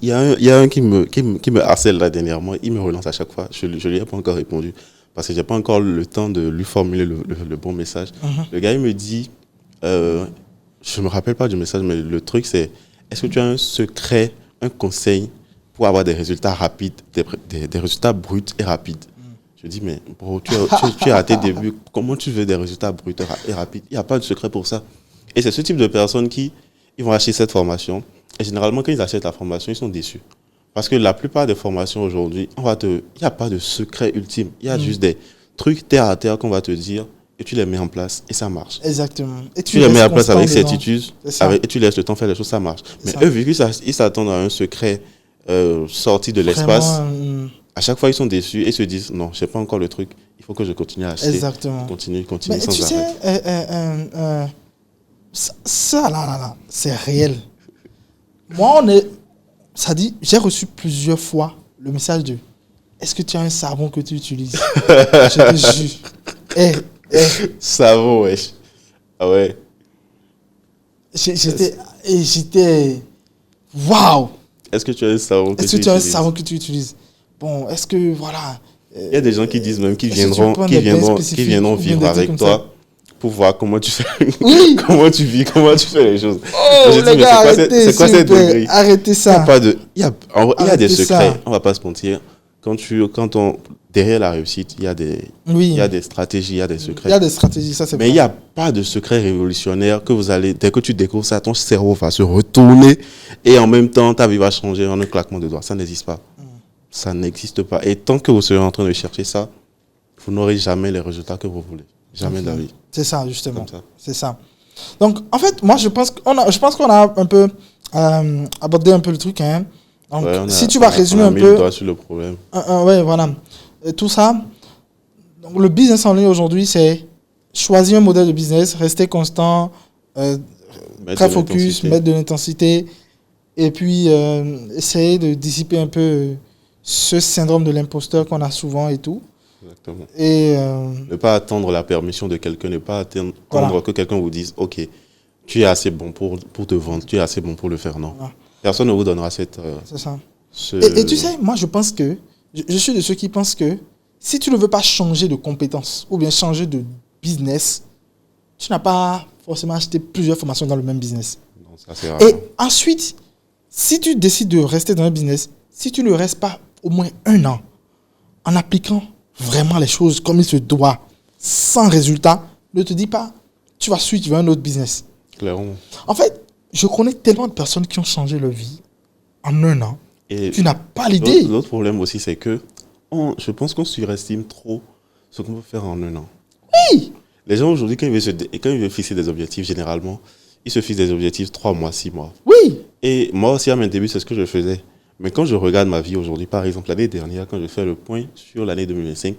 Il y a un qui me harcèle là dernièrement. Il me relance à chaque fois. Je lui ai pas encore répondu parce que j'ai pas encore le temps de lui formuler le bon message. Le gars, il me dit, je me rappelle pas du message, mais le truc c'est, est-ce que tu as un secret, un conseil pour avoir des résultats rapides, des résultats bruts et rapides? Je dis, mais bro, tu es à tes débuts, comment tu veux des résultats bruts et rapides? Il n'y a pas de secret pour ça. Et c'est ce type de personnes qui ils vont acheter cette formation. Et généralement, quand ils achètent la formation, ils sont déçus. Parce que la plupart des formations aujourd'hui, il n'y a pas de secret ultime. Il y a juste des trucs terre à terre qu'on va te dire et tu les mets en place et ça marche. Exactement. Et tu les mets en place avec certitude et tu laisses le temps faire les choses, ça marche. Mais eux, vu qu'ils s'attendent à un secret sorti de l'espace, à chaque fois, ils sont déçus et se disent non, je n'ai pas encore le truc, il faut que je continue à acheter. Exactement. Continue mais sans tu arrêt. Ça là, c'est réel. Moi, ça dit, j'ai reçu plusieurs fois le message de est-ce que tu as un savon que tu utilises? Je te jure. Savon, wesh. Ah ouais. J'étais waouh! Est-ce que tu as un savon que tu utilises? Bon, est-ce que voilà. Il y a des gens qui disent même qu'ils viendront vivre avec toi pour voir comment tu fais, comment tu vis, comment tu fais les choses. Oh, les gars, c'est quoi cette dinguerie? Arrêtez ça. Il y a des secrets, on va pas se mentir. Derrière la réussite, il y a des stratégies, il y a des secrets. Il y a des stratégies, ça c'est Mais il n'y a pas de secret révolutionnaire dès que tu découvres ça, ton cerveau va se retourner et en même temps, ta vie va changer en un claquement de doigts. Ça n'existe pas. Ça n'existe pas. Et tant que vous serez en train de chercher ça, vous n'aurez jamais les résultats que vous voulez. Jamais de la vie. C'est ça, justement. C'est ça. Donc, en fait, moi, je pense qu'on a un peu abordé un peu le truc. Hein. Donc, si tu vas résumer un peu... On a mis le doigt sur le problème. Ouais, voilà. Et tout ça. Donc, le business en ligne aujourd'hui, c'est choisir un modèle de business, rester constant, très de focus, l'intensité. mettre de l'intensité, et puis essayer de dissiper un peu ce syndrome de l'imposteur qu'on a souvent et tout. Exactement. Et Ne pas attendre la permission de quelqu'un, ne pas attendre Voilà. que quelqu'un vous dise, OK, tu es assez bon pour te vendre, tu es assez bon pour le faire. Non. Voilà. Personne ne vous donnera cette... c'est ça. ce... Et tu sais, moi je pense que, je suis de ceux qui pensent que si tu ne veux pas changer de compétence ou bien changer de business, tu n'as pas forcément acheté plusieurs formations dans le même business. Non, ça sert à Et rien. ensuite, si tu décides de rester dans un business, si tu ne restes pas au moins 1 an en appliquant vraiment les choses comme il se doit, sans résultat, ne te dis pas, tu vas switch vers un autre business. Clairement. En fait, je connais tellement de personnes qui ont changé leur vie en 1 an. Et Tu n'as pas l'idée. l'autre problème aussi, c'est que je pense qu'on surestime trop ce qu'on peut faire en 1 an. Oui, Les gens aujourd'hui, quand ils veulent fixer des objectifs, généralement, ils se fixent des objectifs 3 mois, 6 mois. oui, Et moi aussi, à mes débuts, c'est ce que je faisais. Mais quand je regarde ma vie aujourd'hui, par exemple, l'année dernière, quand je fais le point sur l'année 2025,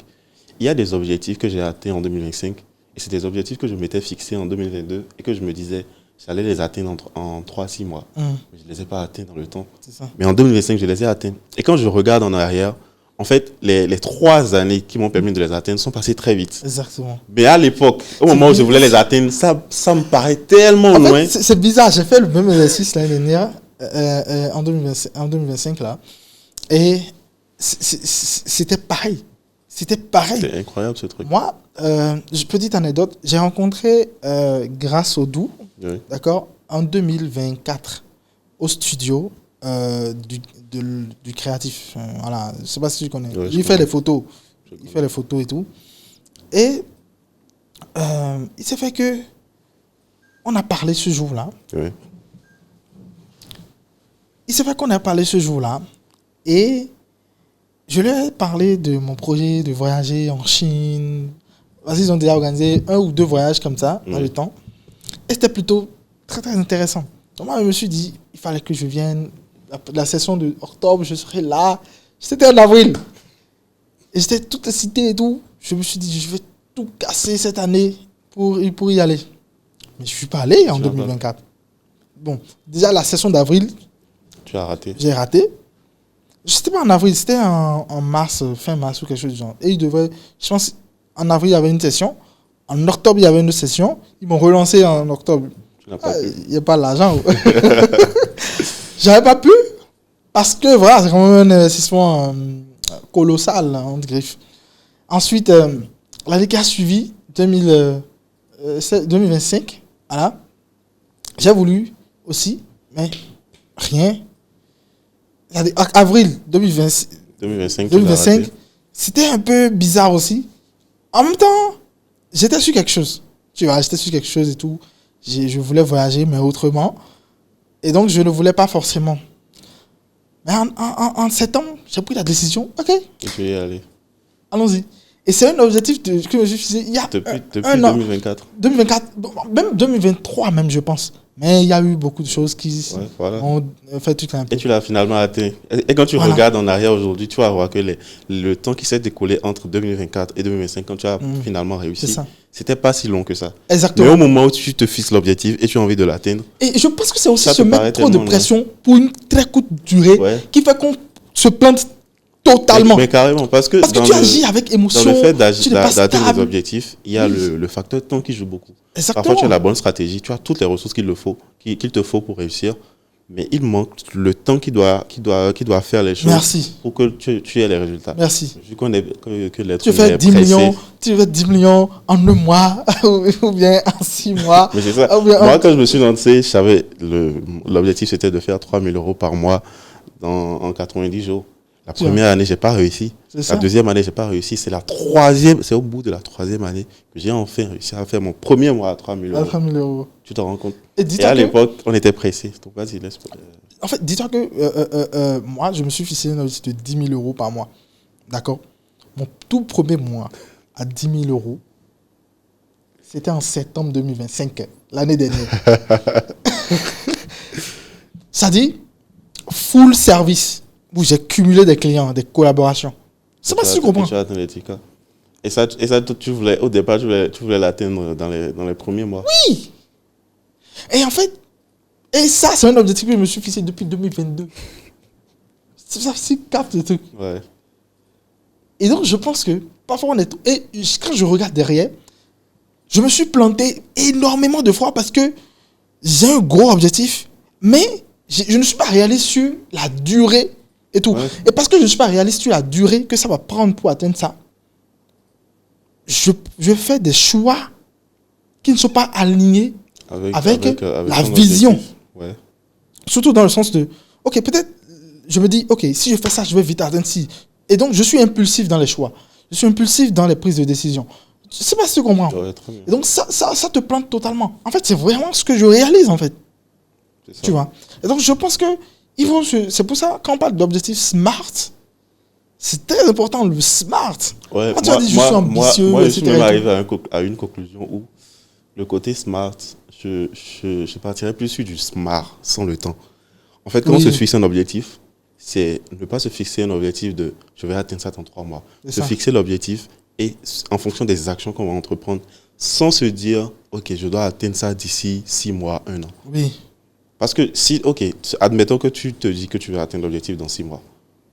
il y a des objectifs que j'ai atteints en 2025. Et c'est des objectifs que je m'étais fixés en 2022 et que je me disais, j'allais les atteindre en 3-6 mois. Mais je ne les ai pas atteints dans le temps. c'est ça. Mais en 2025, je les ai atteints. Et quand je regarde en arrière, en fait, les 3 années qui m'ont permis de les atteindre sont passées très vite. Exactement. Mais à l'époque, au moment où je voulais les atteindre, ça me paraît tellement En loin. fait, c'est bizarre. J'ai fait le même exercice l'année dernière, en 2025, là. Et c'était pareil. C'était pareil. C'est incroyable ce truc. Moi, petite anecdote, j'ai rencontré Grâce Odou, Oui. d'accord, en 2024, au studio du créatif. Voilà, je ne sais pas si tu connais. Ouais, je Il fait connais. les photos. Il fait les photos et tout. Et il s'est fait que on a parlé ce jour-là. Oui. Il s'est fait qu'on a parlé ce jour-là. Et je lui ai parlé de mon projet de voyager en Chine. Vas-y, ils ont déjà organisé 1 ou 2 voyages comme ça dans le temps. Et c'était plutôt très, très intéressant. Donc moi, je me suis dit, il fallait que je vienne. La session de octobre, je serai là. C'était en avril. Et j'étais toute excité et tout. Je me suis dit, je vais tout casser cette année pour y aller. Mais je ne suis pas allé en Tu vas pas. 2024. Bon, déjà, la session d'avril, Tu as raté. j'ai raté. C'était pas en avril, c'était en mars, fin mars ou quelque chose du genre. Et il devrait, je pense, en avril, il y avait une session. En octobre, il y avait une autre session. Ils m'ont relancé en octobre. Tu n'as pas pu. Il n'y a pas l'argent. J'avais pas pu. Parce que voilà, c'est quand même un investissement colossal, hein, on griffe. Ensuite, l'année qui a suivi, 2025, voilà, j'ai voulu aussi, mais rien. Regardez, avril 2020, 2025, 2025, c'était un peu bizarre aussi. En même temps, j'étais sur quelque chose. Tu vois, j'étais sur quelque chose et tout. Je voulais voyager, mais autrement. Et donc, je ne voulais pas forcément. Mais en septembre, j'ai pris la décision. OK, Et tu y es allé. allons-y. Et c'est un objectif que je me suis fixé il y a Depuis un an. 2024. 2024, bon, même 2023 même, je pense. Mais il y a eu beaucoup de choses qui Ouais, voilà. ont fait tout un peu. Et tu l'as finalement atteint. Et quand tu Voilà. regardes en arrière aujourd'hui, tu vas voir que le temps qui s'est découlé entre 2024 et 2025, quand tu as finalement C'est réussi, ça. c'était pas si long que ça. Mais Exactement. au moment où tu te fixes l'objectif et tu as envie de l'atteindre, Et je pense que c'est aussi Ça se te paraît mettre trop de tellement pression pour une très courte durée Ouais. qui fait qu'on se plante totalement. mais carrément, parce que Parce que dans tu le- agis avec dans émotion. le fait tu n'es pas d'atteindre stable. des objectifs, il y a le facteur temps qui joue beaucoup. Exactement. Parfois, tu as la bonne stratégie, tu as toutes les ressources qu'il te faut pour réussir, mais il manque le temps qui doit faire les choses Merci. pour que tu aies les résultats. Merci. Vu que l'être Tu humain fais est 10 pressé. millions, tu fais 10 millions en 1 mois ou bien en 6 mois. Mais c'est ça. Ah, ou bien Moi, quand je me suis lancé, je savais l'objectif c'était de faire 3 000 euros par mois en 90 jours. La Tu vois. première année, j'ai pas réussi. C'est ça. La deuxième année, j'ai pas réussi. C'est au bout de la 3e année que j'ai enfin réussi à faire mon premier mois à 3 000 À euros. 3 000 euros. Tu te rends compte? Et Et dis-toi à que, l'époque, on était pressés. Donc, vas-y, laisse. en fait, dis-toi que moi, je me suis fixé un objectif de 10 000 euros par mois. D'accord? Mon tout premier mois à 10 000 euros, c'était en septembre 2025, l'année dernière. Ça dit, full service, où j'ai cumulé des clients, des collaborations. C'est pas si tu comprends. Tu as atteint les tickets. Tu voulais, au départ, tu voulais l'atteindre dans les premiers mois. Oui. Et en fait, ça, c'est un objectif que je me suis fixé depuis 2022. C'est ça, c'est capte le truc. Ouais. Et donc, je pense que parfois, quand je regarde derrière, je me suis planté énormément de fois parce que j'ai un gros objectif, mais je ne suis pas réaliste sur la durée et tout. Ouais. Et parce que je ne suis pas réaliste sur la durée que ça va prendre pour atteindre ça, je fais des choix qui ne sont pas alignés avec la ton vision. objectif. Ouais. Surtout dans le sens de, ok, peut-être, je me dis, ok, si je fais ça, je vais vite atteindre ci. Et donc, je suis impulsif dans les choix. Je suis impulsif dans les prises de décision. Je ne sais pas si tu comprends. Ouais, très bien. Et donc, ça te plante totalement. En fait, c'est vraiment ce que je réalise, en fait. C'est ça. Tu vois. Et donc, je pense que c'est pour ça, quand on parle d'objectif SMART, c'est très important, le SMART. Ouais, Quand tu as dit, je suis ambitieux, moi, je suis etc. même arrivé à une conclusion où le côté smart, je partirais plus sur du smart, sans le temps. En fait, quand on se fixe un objectif, c'est ne pas se fixer un objectif de je vais atteindre ça dans 3 mois. Se fixer l'objectif et en fonction des actions qu'on va entreprendre, sans se dire, ok, je dois atteindre ça d'ici 6 mois, 1 an. Oui. Parce que si, ok, admettons que tu te dis que tu vas atteindre l'objectif dans 6 mois.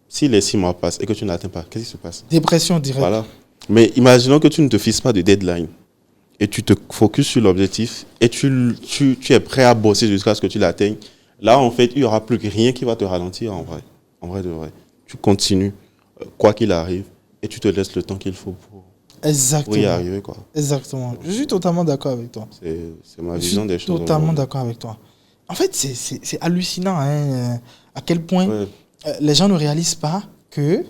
Si les 6 mois passent et que tu n'atteins pas, qu'est-ce qui se passe? Dépression directe. Voilà. Mais imaginons que tu ne te fixes pas de deadline et tu te focuses sur l'objectif et tu es prêt à bosser jusqu'à ce que tu l'atteignes. Là, en fait, il n'y aura plus rien qui va te ralentir en vrai. En vrai de vrai. Tu continues, quoi qu'il arrive, et tu te laisses le temps qu'il faut pour y arriver, quoi. Exactement. Je suis totalement d'accord avec toi. C'est ma vision des choses. Je suis totalement d'accord avec toi. En fait, c'est hallucinant hein, à quel point les gens ne réalisent pas que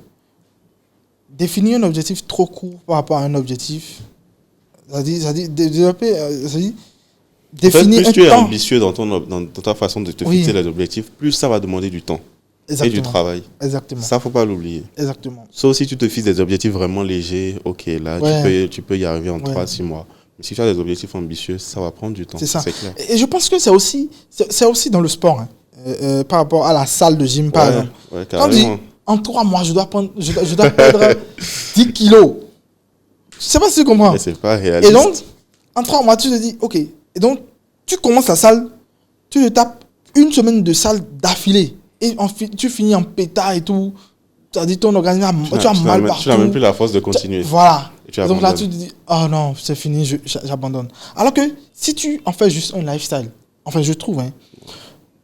définir un objectif trop court par rapport à un objectif, c'est-à-dire développer, définir plus un tu es temps. ambitieux dans ta façon de te fixer les objectifs, plus ça va demander du temps. Exactement. Et du travail. Exactement. Ça, faut pas l'oublier. Exactement. Sauf si tu te fixes des objectifs vraiment légers, ok, là, tu peux y arriver en 3-6 mois. Mais si tu as des objectifs ambitieux, ça va prendre du temps. C'est ça. C'est clair. Et je pense que c'est aussi dans le sport, hein. Par rapport à la salle de gym, par exemple. Ouais, quand on dit, en 3 mois, je dois perdre 10 kilos. Je sais pas si tu comprends. Mais c'est pas réaliste. Et donc, en 3 mois, tu te dis, ok. Et donc, tu commences la salle, tu te tapes une semaine de salle d'affilée. Et tu finis en pétard et tout. Tu as dit ton organisme, tu as mal partout. Tu n'as même plus la force de continuer. Voilà. Et donc là, tu te dis, oh non, c'est fini, j'abandonne. Alors que si tu en fais juste un lifestyle, enfin, je trouve, hein,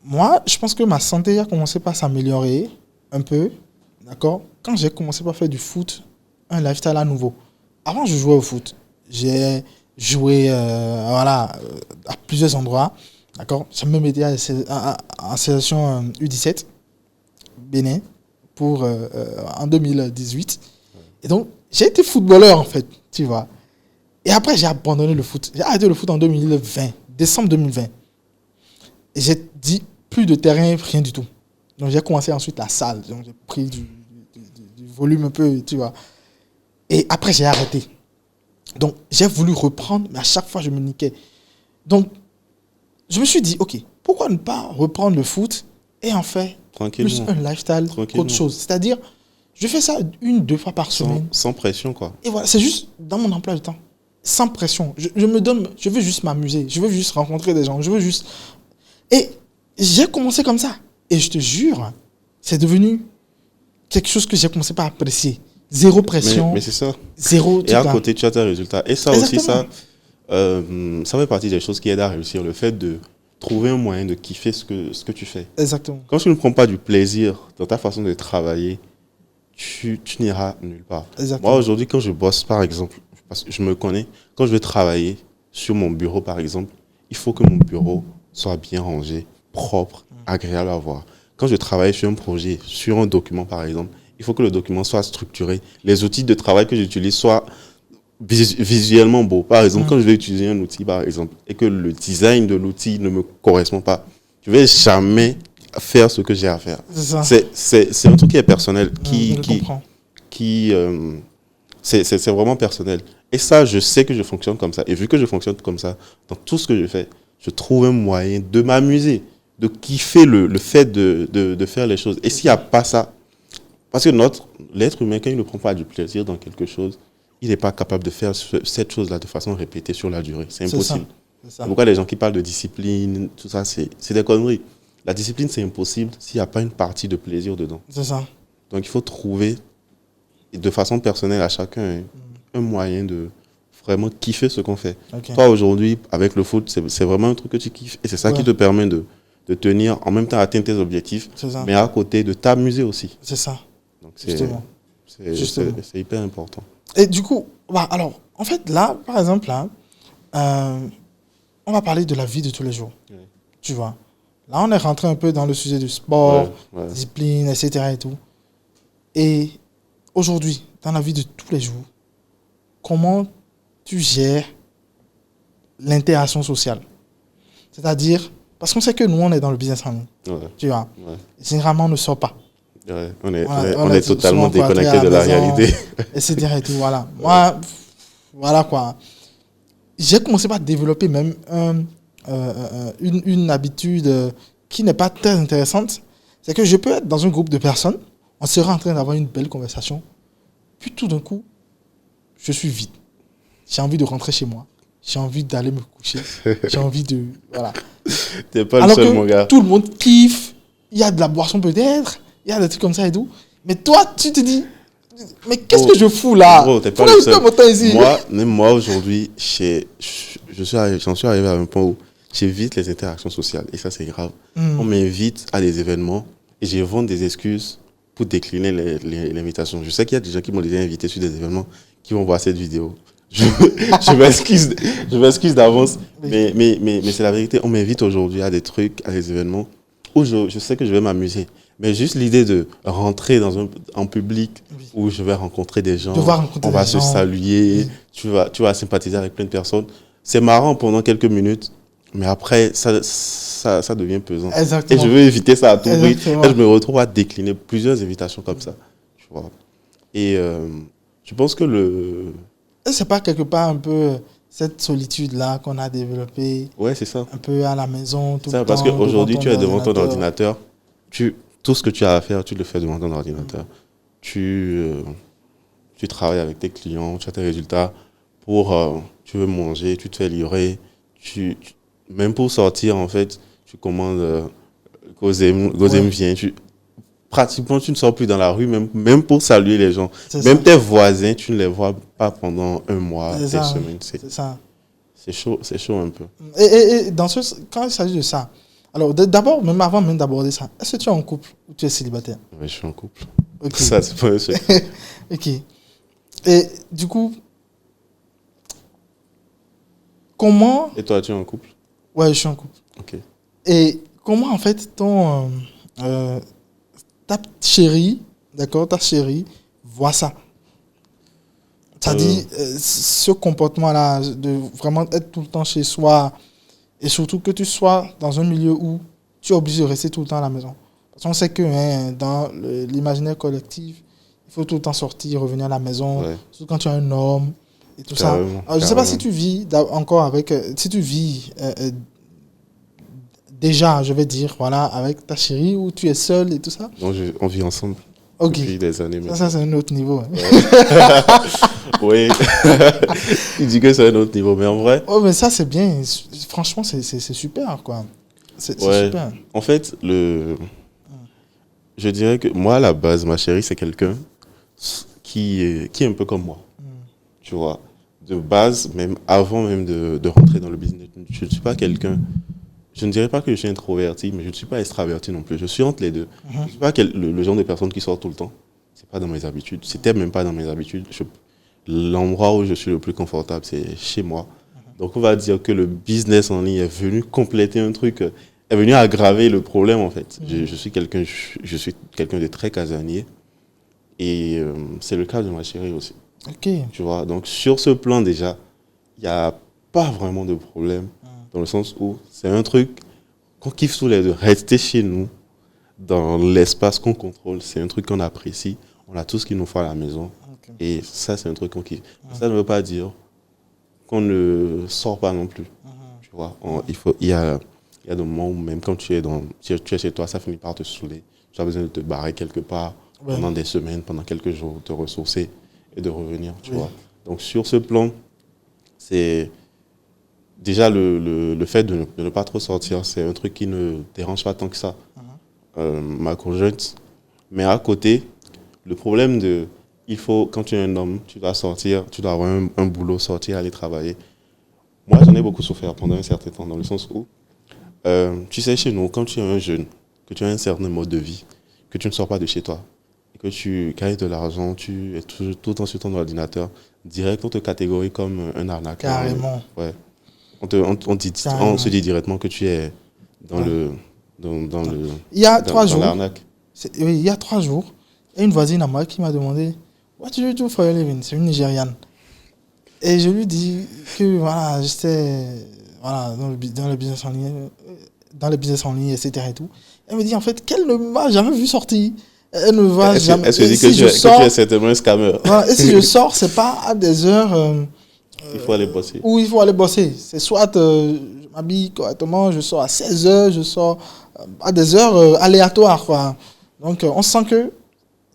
moi, je pense que ma santé a commencé par s'améliorer un peu, d'accord, quand j'ai commencé par faire du foot, un lifestyle à nouveau. Avant, je jouais au foot. J'ai joué à plusieurs endroits, d'accord. J'ai même été en sélection U17, Bénin, en 2018. Et donc, j'ai été footballeur, en fait, tu vois. Et après, j'ai abandonné le foot. J'ai arrêté le foot en 2020, décembre 2020. Et j'ai dit, plus de terrain, rien du tout. Donc, j'ai commencé ensuite la salle. Donc, j'ai pris du volume un peu, tu vois. Et après, j'ai arrêté. Donc, j'ai voulu reprendre, mais à chaque fois, je me niquais. Donc, je me suis dit, OK, pourquoi ne pas reprendre le foot et en faire plus un lifestyle qu'autre chose. C'est-à-dire, je fais ça 1-2 fois par semaine. Sans pression, quoi. Et voilà, c'est juste dans mon emploi du temps. Sans pression. Je veux juste m'amuser. Je veux juste rencontrer des gens. Et j'ai commencé comme ça. Et je te jure, c'est devenu quelque chose que j'ai commencé par apprécier. Zéro pression. Mais c'est ça. Zéro. Et à côté, tu as tes résultats. Et ça Exactement. aussi, ça fait partie des choses qui aident à réussir. Le fait de trouver un moyen de kiffer ce que tu fais. Exactement. Quand tu ne prends pas du plaisir dans ta façon de travailler, tu n'iras nulle part. Exactement. Moi, aujourd'hui, quand je bosse, par exemple, parce que je me connais, quand je vais travailler sur mon bureau, par exemple, il faut que mon bureau soit bien rangé, propre, agréable à voir. Quand je travaille sur un projet, sur un document, par exemple, il faut que le document soit structuré. Les outils de travail que j'utilise soient visuellement beaux. Par exemple, quand je vais utiliser un outil, par exemple, et que le design de l'outil ne me correspond pas, je ne vais jamais faire ce que j'ai à faire. C'est un truc qui est personnel, c'est vraiment personnel. Et ça, je sais que je fonctionne comme ça. Et vu que je fonctionne comme ça, dans tout ce que je fais, je trouve un moyen de m'amuser, de kiffer le fait de faire les choses. Et s'il n'y a pas ça, parce que l'être humain, quand il ne prend pas du plaisir dans quelque chose, il n'est pas capable de faire cette chose-là de façon répétée sur la durée. C'est C'est impossible. ça. C'est pourquoi les gens qui parlent de discipline, tout ça, c'est des conneries. La discipline, c'est impossible s'il n'y a pas une partie de plaisir dedans. C'est ça. Donc, il faut trouver, de façon personnelle à chacun, un moyen de vraiment kiffer ce qu'on fait. Ok. Toi, aujourd'hui, avec le foot, c'est vraiment un truc que tu kiffes. Et c'est ça qui te permet de tenir, en même temps, atteindre tes objectifs, C'est ça. mais à côté de t'amuser aussi. C'est ça. Donc, Justement. c'est hyper important. Et du coup, alors, en fait, là, par exemple, là, on va parler de la vie de tous les jours. Ouais. Tu vois. Là, on est rentré un peu dans le sujet du sport, Ouais. discipline, etc. et tout. Et aujourd'hui, dans la vie de tous les jours, comment tu gères l'interaction sociale? C'est-à-dire, parce qu'on sait que nous, on est dans le business en ligne. Ouais. Tu vois. Ouais. Généralement, on ne sort pas. Ouais. On est Souvent totalement cloîtrés déconnecté à de la maison, réalité. etc. et tout, voilà. Moi, voilà quoi. J'ai commencé par développer même une habitude qui n'est pas très intéressante. C'est que je peux être dans un groupe de personnes, on sera en train d'avoir une belle conversation, puis tout d'un coup, je suis vide. J'ai envie de rentrer chez moi. J'ai envie d'aller me coucher. J'ai envie de... Voilà. T'es pas le Alors seul, que mon gars. tout le monde kiffe, il y a de la boisson peut-être, il y a des trucs comme ça et tout. Mais toi, tu te dis, mais qu'est-ce que je fous là? Bro, t'es pas Pourquoi le je perds seul. mon temps ici? Même moi aujourd'hui, j'en suis arrivé à un point où j'évite les interactions sociales. Et ça, c'est grave. On m'invite à des événements et j'invente des excuses pour décliner l'invitation. Je sais qu'il y a des gens qui m'ont déjà invité sur des événements qui vont voir cette vidéo. Je m'excuse d'avance, mais c'est la vérité. On m'invite aujourd'hui à des trucs, à des événements où je sais que je vais m'amuser. Mais juste l'idée de rentrer en public où je vais rencontrer des gens, on va se saluer, tu vas sympathiser avec plein de personnes. C'est marrant pendant quelques minutes, mais après, ça devient pesant. Exactement. Et je veux éviter ça à tout prix. Et Exactement. je me retrouve à décliner plusieurs invitations comme ça. Tu vois. Et je pense que Et c'est pas quelque part un peu cette solitude-là qu'on a développée ouais, c'est ça. un peu à la maison tout le temps. Parce qu'aujourd'hui, tu es devant ton ordinateur. ordinateur. Tout ce que tu as à faire, tu le fais devant ton ordinateur. Tu travailles avec tes clients, tu as tes résultats. Tu veux manger, tu te fais livrer. Même pour sortir, en fait, tu commandes Gozem vient. Pratiquement, tu ne sors plus dans la rue, même pour saluer les gens. Même tes voisins, tu ne les vois pas pendant un mois, des semaines. C'est ça. C'est chaud un peu. Et quand il s'agit de ça, alors d'abord, même avant même d'aborder ça, est-ce que tu es en couple ou tu es célibataire? Oui, je suis en couple. Ok. Ça, c'est pas un secret. Ok. Et du coup, comment... Et toi, tu es en couple? Ouais, je suis en couple. Ok. Et comment en fait ta chérie, d'accord, ta chérie voit ça? C'est-à-dire ce comportement-là de vraiment être tout le temps chez soi et surtout que tu sois dans un milieu où tu es obligé de rester tout le temps à la maison. Parce qu'on sait que dans l'imaginaire collectif, il faut tout le temps sortir, revenir à la maison, surtout quand tu as un homme et tout ça. Alors, je ne sais pas si tu vis encore avec... si tu vis déjà, je vais dire, voilà, avec ta chérie ou tu es seul et tout ça. Non, on vit ensemble depuis des années maintenant. Ça c'est un autre niveau. Oui. Il dit que c'est un autre niveau, mais en vrai... Oh, mais ça c'est bien. Franchement, c'est super, quoi. C'est super. En fait, je dirais que moi, à la base, ma chérie, c'est quelqu'un qui est un peu comme moi. Tu vois, de base, même avant même de rentrer dans le business, je ne suis pas quelqu'un... Je ne dirais pas que je suis introverti, mais je ne suis pas extraverti non plus. Je suis entre les deux. Je ne suis pas le genre de personne qui sort tout le temps. Ce n'est pas dans mes habitudes. C'était même pas dans mes habitudes. L'endroit où je suis le plus confortable, c'est chez moi. Donc, on va dire que le business en ligne est venu compléter un truc, est venu aggraver le problème, en fait. Je suis quelqu'un de très casanier. Et c'est le cas de ma chérie aussi. Ok. Tu vois, donc sur ce plan, déjà, il n'y a pas vraiment de problème. Dans le sens où c'est un truc qu'on kiffe tous les deux. Rester chez nous, dans l'espace qu'on contrôle, c'est un truc qu'on apprécie. On a tout ce qu'il nous faut à la maison. Okay. Et ça, c'est un truc qu'on kiffe. Ça ne veut pas dire qu'on ne sort pas non plus. Tu vois, il y a des moments où même quand tu es chez toi, ça finit par te saouler. Tu as besoin de te barrer quelque part pendant des semaines, pendant quelques jours, te ressourcer et de revenir. Tu vois. Donc sur ce plan, c'est déjà le fait de ne pas trop sortir, c'est un truc qui ne dérange pas tant que ça. Ma conjointe. Mais à côté, le problème quand tu es un homme, tu dois sortir, tu dois avoir un boulot, sortir, aller travailler. Moi, j'en ai beaucoup souffert pendant un certain temps, dans le sens où, tu sais, chez nous, quand tu es un jeune, que tu as un certain mode de vie, que tu ne sors pas de chez toi, et que tu gagnes de l'argent, tu es tout le temps sur ton ordinateur, direct, on te catégorise comme un arnaqueur. Carrément. Ouais. On se dit directement que tu es dans le... Il y a 3 jours. L'arnaque. Oui, il y a 3 jours, il y a une voisine à moi qui m'a demandé What do you do for your living? C'est une Nigériane. Et je lui dis que voilà, j'étais dans le business en ligne, etc. Et tout. Elle me dit en fait qu'elle ne m'a jamais vu sortir. Elle ne va jamais. Elle se dit que tu es certainement un scammer. Voilà, et si je sors, c'est pas à des heures. Il faut aller bosser. Où il faut aller bosser. C'est soit je m'habille correctement, je sors à 16h, je sors à des heures aléatoires, quoi. Donc, on sent que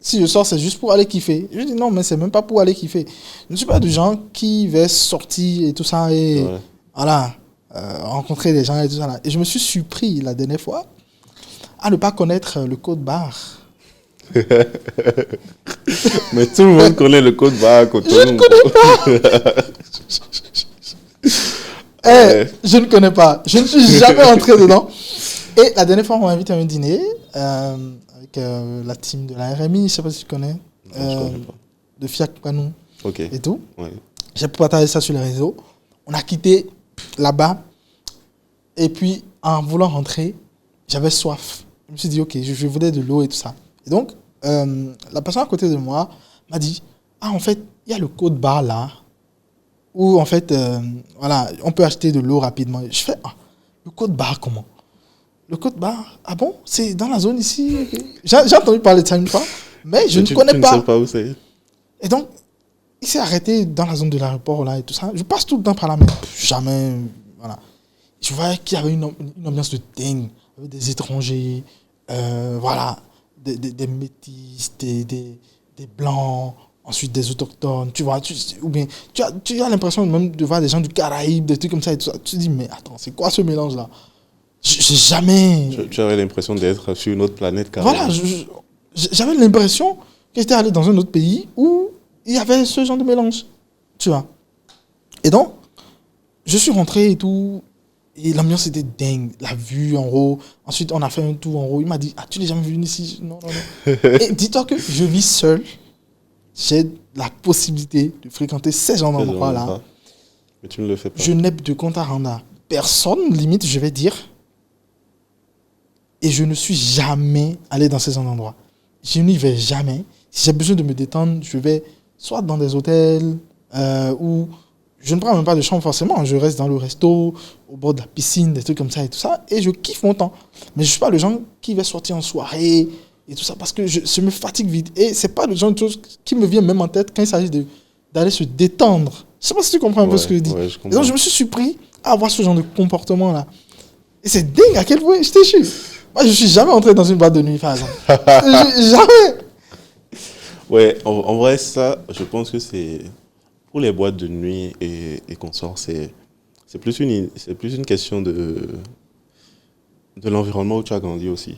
si je sors, c'est juste pour aller kiffer. Je dis non, mais c'est même pas pour aller kiffer. Je ne suis pas du genre qui va sortir et tout ça et voilà, rencontrer des gens et tout ça. Là. Et je me suis surpris la dernière fois à ne pas connaître le code barre. Mais tout le monde connaît le code barre. Je ne connais pas. Je ne connais pas. Je ne suis jamais rentré dedans. Et la dernière fois, on m'a invité à un dîner avec la team de la RMI, je ne sais pas si tu connais, je connais pas. de Fiac Panou et tout. Ouais. J'ai partagé ça sur les réseaux. On a quitté là-bas. Et puis, en voulant rentrer, j'avais soif. Je me suis dit, ok, je voulais de l'eau et tout ça. Et donc, la personne à côté de moi m'a dit, en fait, il y a le code barre là, où en fait, voilà, on peut acheter de l'eau rapidement. Je fais, le code barre comment? Le code barre, ah bon? C'est dans la zone ici? Okay. J'ai entendu parler de ça une fois, mais je ne connais pas. Tu ne sais pas où c'est. Et donc, il s'est arrêté dans la zone de l'aéroport là et tout ça. Je passe tout le temps par là, mais jamais, voilà. Je voyais qu'il y avait une ambiance de dingue, avec des étrangers, voilà, des métis, des blancs, ensuite des autochtones, tu vois, ou bien tu as l'impression même de voir des gens du Caraïbe, des trucs comme ça et tout ça. Tu te dis, mais attends, c'est quoi ce mélange là? J'ai jamais... Tu avais l'impression d'être sur une autre planète carrément. Voilà, j'avais l'impression que j'étais allé dans un autre pays où il y avait ce genre de mélange, tu vois. Et donc, je suis rentré et tout, et l'ambiance était dingue, la vue en haut. Ensuite, on a fait un tour en haut. Il m'a dit, tu n'es jamais venu ici? Non. Et dis-toi que je vis seul. J'ai la possibilité de fréquenter ces gens d'endroits-là. Mais tu ne le fais pas. Je n'ai de compte à rendre à personne, limite, je vais dire. Et je ne suis jamais allé dans ces endroits. Je n'y vais jamais. Si j'ai besoin de me détendre, je vais soit dans des hôtels où je ne prends même pas de chambre forcément. Je reste dans le resto, au bord de la piscine, des trucs comme ça et tout ça. Et je kiffe mon temps. Mais je ne suis pas le genre qui va sortir en soirée et tout ça parce que je me fatigue vite. Et ce n'est pas le genre de chose qui me vient même en tête quand il s'agit d'aller se détendre. Je ne sais pas si tu comprends un peu ce que je dis. Ouais, et donc je me suis surpris à avoir ce genre de comportement-là. Et c'est dingue à quel point je t'ai chu. Moi, je ne suis jamais entré dans une boîte de nuit, par exemple. Jamais. Ouais, en vrai, ça, je pense que c'est... Pour les boîtes de nuit et consorts, c'est plus une question de l'environnement où tu as grandi aussi.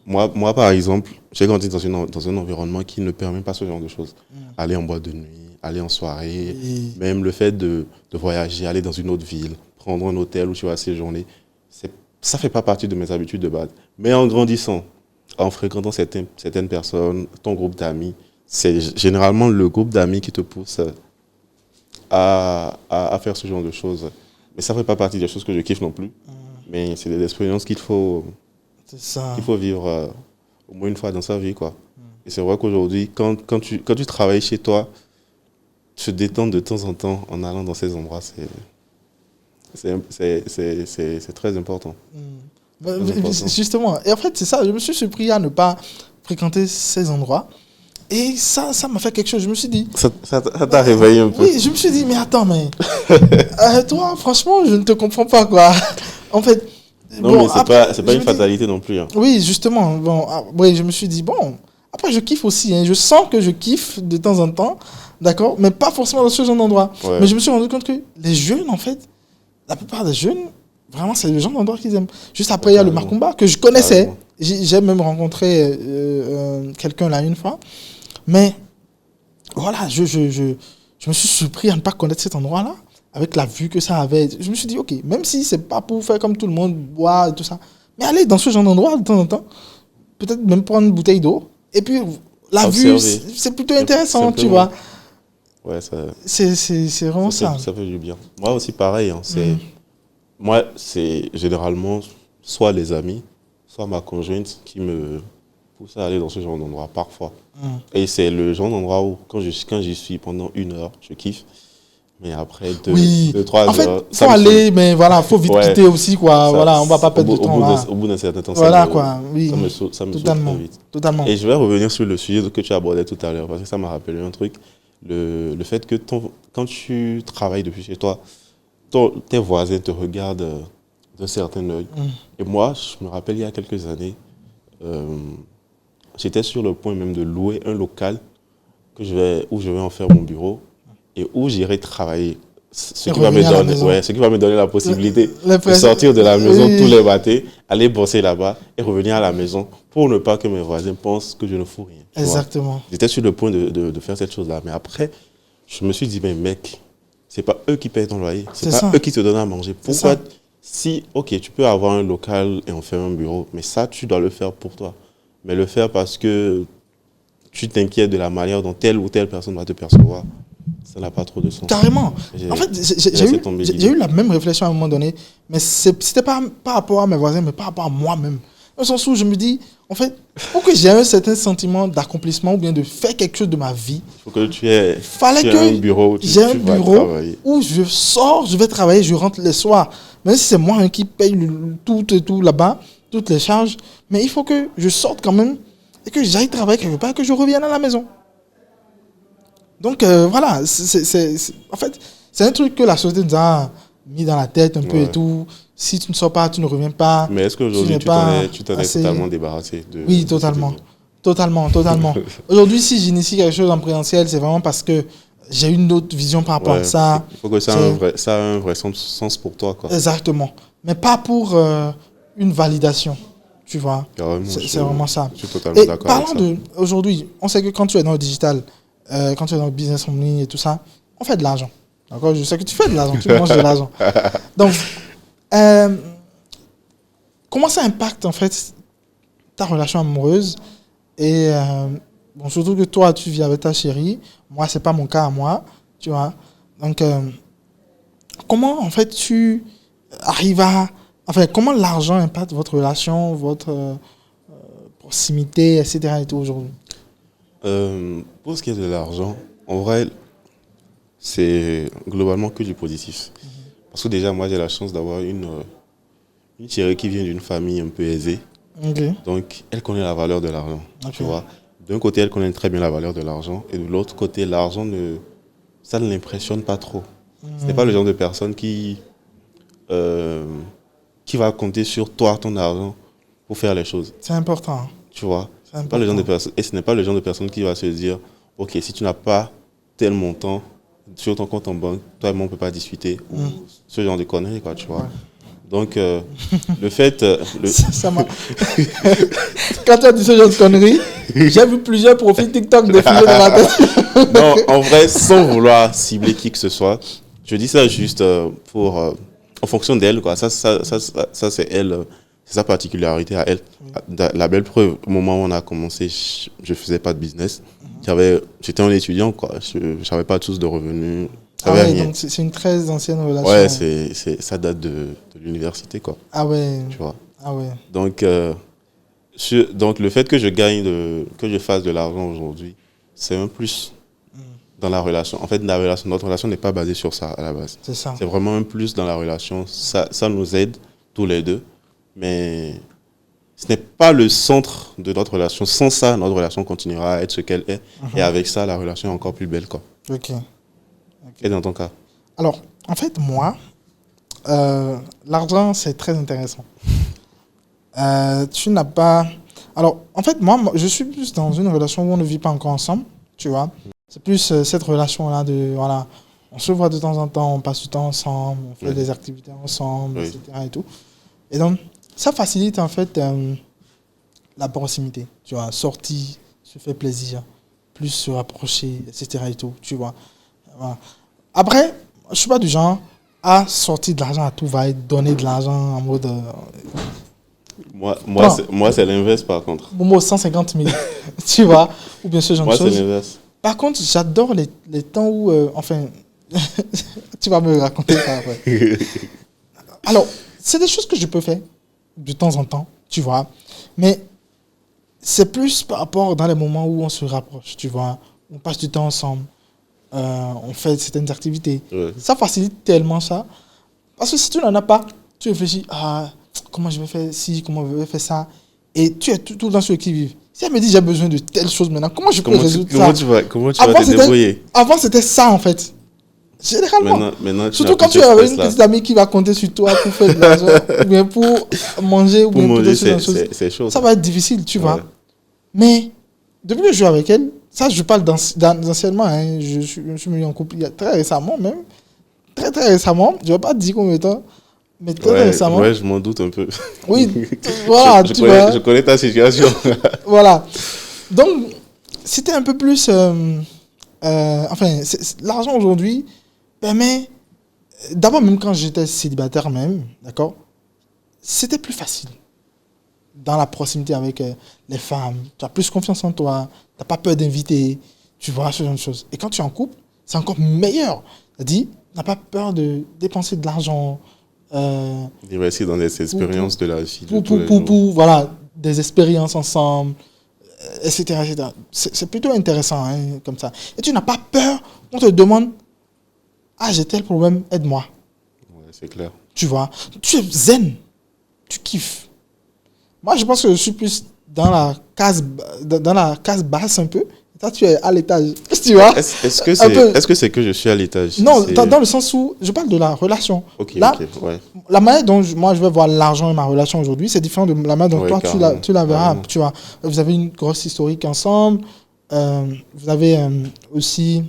Moi, par exemple, j'ai grandi dans un environnement qui ne permet pas ce genre de choses. Aller en boîte de nuit, aller en soirée, même le fait de voyager, aller dans une autre ville, prendre un hôtel où tu vas séjourner, ça ne fait pas partie de mes habitudes de base. Mais en grandissant, en fréquentant certaines personnes, ton groupe d'amis, c'est généralement le groupe d'amis qui te pousse à faire ce genre de choses. Mais ça ne fait pas partie des choses que je kiffe non plus. Mais c'est des expériences qu'il faut vivre au moins une fois dans sa vie, quoi. Et c'est vrai qu'aujourd'hui, quand tu travailles chez toi, se détendre de temps en temps en allant dans ces endroits, c'est très important. Justement. Et en fait, c'est ça. Je me suis surpris à ne pas fréquenter ces endroits. Et ça m'a fait quelque chose. Je me suis dit... Ça t'a réveillé un peu. Oui, je me suis dit, mais attends, mais... toi, franchement, je ne te comprends pas, quoi. En fait... Non, bon, mais c'est pas une fatalité non plus. Hein. Oui, justement. Bon, oui, je me suis dit, bon... Après, je kiffe aussi. Hein. Je sens que je kiffe de temps en temps d'accord, mais pas forcément dans ce genre d'endroit. Ouais. Mais je me suis rendu compte que les jeunes, en fait, la plupart des jeunes, vraiment, c'est le genre d'endroit qu'ils aiment. Juste après, il y a le Carrément. Macumba, que je connaissais. Carrément. J'ai même rencontré quelqu'un là une fois. Mais voilà, je me suis surpris à ne pas connaître cet endroit-là, avec la vue que ça avait. Je me suis dit, ok, même si c'est pas pour faire comme tout le monde, boire et tout ça, mais aller dans ce genre d'endroit de temps en temps, peut-être même prendre une bouteille d'eau, et puis la vue, Observer. c'est plutôt intéressant, tu Simplement. vois. Ouais, ça, C'est vraiment ça. ça fait du bien. Moi aussi, pareil. Hein, Mhm. Moi, c'est généralement soit les amis, soit ma conjointe qui me pousse à aller dans ce genre d'endroit, parfois. Mhm. Et c'est le genre d'endroit où, quand j'y suis pendant 1 heure, je kiffe. Mais après Oui. 2, 3 En fait, heures, faut aller, mais voilà, faut vite Ouais. quitter aussi, quoi. ça- Voilà, on va pas perdre au, de au temps bout là. au bout d'un certain temps, Voilà, quoi. Oui, ça me saoule totalement. très vite. Totalement. Et je vais revenir sur le sujet que tu abordais tout à l'heure, parce que ça m'a rappelé un truc. Le fait que quand tu travailles depuis chez toi, tes voisins te regardent d'un certain œil. Mhm. Et moi, je me rappelle, il y a quelques années, euh, j'étais sur le point même de louer un local où je vais en faire mon bureau et où j'irai travailler. Ce Et qui va me revenir à la donner, maison. ouais, ce qui va me donner la possibilité Le de sortir de la maison Oui. tous les matins, aller bosser là-bas et revenir à la maison pour ne pas que mes voisins pensent que je ne fous rien. Tu vois. Exactement. J'étais sur le point de faire cette chose-là. Mais après, je me suis dit, mais mec, c'est pas eux qui payent ton loyer. C'est C'est pas ça. eux qui te donnent à manger. C'est Pourquoi ça. Si, ok, tu peux avoir un local et en faire un bureau, mais ça, tu dois le faire pour toi. Mais le faire parce que tu t'inquiètes de la manière dont telle ou telle personne va te percevoir, ça n'a pas trop de sens. Carrément. J'ai- En fait, j'ai laissé tomber j'ai l'idée. eu la même réflexion à un moment donné, mais c'était pas par rapport à mes voisins, mais par rapport à moi-même. Dans le sens où je me dis, en fait, pour que j'ai un certain sentiment d'accomplissement ou bien de faire quelque chose de ma vie, Il faut que tu aies, fallait tu aies que un bureau où j'ai un tu vas bureau travailler. où je sors, je vais travailler, je rentre le soir. Même si c'est moi qui paye tout là-bas, toutes les charges, mais il faut que je sorte quand même et que j'aille travailler quelque part et que je revienne à la maison. Donc voilà, en fait, c'est un truc que la société nous a mis dans la tête un peu Ouais. et tout. Si tu ne sors pas, tu ne reviens pas. Mais est-ce qu'aujourd'hui, n'es tu pas t'en es assez- totalement débarrassé de Oui, de totalement. cette idée? Totalement. Aujourd'hui, si j'initie quelque chose en présentiel, c'est vraiment parce que j'ai une autre vision par rapport Ouais. à ça. Il faut que ça ait C'est- ça ait un vrai sens pour toi, quoi. Exactement. Mais pas pour une validation. Tu vois. Carrément, C'est vraiment ça. Je suis totalement Et d'accord avec parlant ça. de aujourd'hui, on sait que quand tu es dans le digital, quand tu es dans le business en ligne et tout ça, on fait de l'argent. D'accord? Je sais que tu fais de l'argent, tu manges de l'argent. Donc, comment ça impacte en fait ta relation amoureuse et bon, surtout que toi tu vis avec ta chérie, moi c'est pas mon cas à moi, tu vois. Donc, comment en fait tu arrives à, enfin comment l'argent impacte votre relation, votre proximité, etc. et tout aujourd'hui. Pour ce qui est de l'argent, en vrai, c'est globalement que du positif. Parce que déjà, moi, j'ai la chance d'avoir une chérie qui vient d'une famille un peu aisée. Ok. Donc, elle connaît la valeur de l'argent. Ok. Tu vois. D'un côté, elle connaît très bien la valeur de l'argent. Et de l'autre côté, l'argent, ça ne l'impressionne pas trop. Ce n'est pas le genre de personne qui va compter sur toi, ton argent, pour faire les choses. C'est important. Hein. Tu vois. C'est Pas le genre de important. personne, et ce n'est pas le genre de personne qui va se dire, ok, si tu n'as pas tel montant sur ton compte en banque, toi et moi on ne peut pas discuter, ou ce genre de conneries, quoi, tu vois. Ouais. Donc, le fait, Ça m'a- Quand tu as dit ce genre de conneries, j'ai vu plusieurs profils TikTok défiler dans la tête. non, en vrai, sans vouloir cibler qui que ce soit, je dis ça juste en fonction d'elle, quoi. Ça c'est elle, c'est sa particularité à elle. La belle preuve, au moment où on a commencé, je faisais pas de business. J'étais un étudiant, quoi. Je n'avais pas tous de revenus. Ah J'avais ouais, rien. donc c'est une très ancienne relation. Ouais, ça date de l'université, quoi. Ah ouais. Tu vois. Ah ouais. Donc, donc le fait que que je fasse de l'argent aujourd'hui, c'est un plus dans la relation. En fait, notre relation n'est pas basée sur ça à la base. C'est ça. C'est vraiment un plus dans la relation. Ça nous aide tous les deux, mais ce n'est pas le centre de notre relation. Sans ça, notre relation continuera à être ce qu'elle est. Et avec ça, la relation est encore plus belle, quoi. Ok. Et dans ton cas? Alors, en fait, moi, l'argent, c'est très intéressant. Tu n'as pas... Alors, en fait, moi, je suis plus dans une relation où on ne vit pas encore ensemble, tu vois. C'est plus cette relation-là de, voilà, on se voit de temps en temps, on passe du temps ensemble, on fait des activités ensemble, etc. et tout. Et donc, ça facilite en fait la proximité, tu vois, sortir, se faire plaisir, plus se rapprocher, etc. et tout, tu vois. Voilà. Après, je suis pas du genre à sortir de l'argent à tout va et donner de l'argent en mode... Moi c'est l'inverse par contre. Momo 150 000, tu vois, ou bien ce genre de Moi, c'est choses. l'inverse. Par contre, j'adore les temps où, enfin, tu vas me raconter ça après. Alors, c'est des choses que je peux faire de temps en temps, tu vois, mais c'est plus par rapport dans les moments où on se rapproche, tu vois, on passe du temps ensemble, on fait certaines activités. Ouais. Ça facilite tellement ça, parce que si tu n'en as pas, tu réfléchis, ah, comment je vais faire ci, comment je vais faire ça, et tu es tout le temps sur le qui-vive. Si elle me dit j'ai besoin de telle chose maintenant, comment je peux résoudre ça? Comment tu vas te débrouiller? Avant, c'était ça en fait. Généralement. Maintenant, Surtout quand tu as une petite amie qui va compter sur toi pour faire de l'argent, ou bien pour manger, ou pour bien pour manger, d'autres choses. c'est chaud. Ça va être difficile, tu vois. Ouais. Mais depuis que je joue avec elle, ça je parle d'anciennement, hein, je suis mis en couple il y a très récemment même. Très récemment, je ne vais pas te dire combien de temps, mais très récemment. Ouais, je m'en doute un peu. Oui, voilà, tu vois. Je connais ta situation. Voilà. Donc, c'était un peu plus... l'argent aujourd'hui permet... D'abord, même quand j'étais célibataire même, d'accord, c'était plus facile. Dans la proximité avec les femmes. Tu as plus confiance en toi. Tu n'as pas peur d'inviter. Tu vois, ce genre de choses. Et quand tu es en couple, c'est encore meilleur. C'est-à-dire, tu n'as pas peur de dépenser de l'argent. Investir dans des expériences de la vie. Voilà, des expériences ensemble, etc. etc. C'est plutôt intéressant, hein, comme ça. Et tu n'as pas peur, on te demande, ah, j'ai tel problème, aide-moi. Ouais, c'est clair. Tu vois, tu es zen, tu kiffes. Moi, je pense que je suis plus dans la case basse un peu. Toi, tu es à l'étage, tu vois. Est-ce que c'est que je suis à l'étage? Non, dans le sens où je parle de la relation. Ok, là, ouais. La manière dont moi je vais voir l'argent et ma relation aujourd'hui, c'est différent de la manière dont toi tu la verras. Tu vois, vous avez une grosse historique ensemble. Vous avez aussi,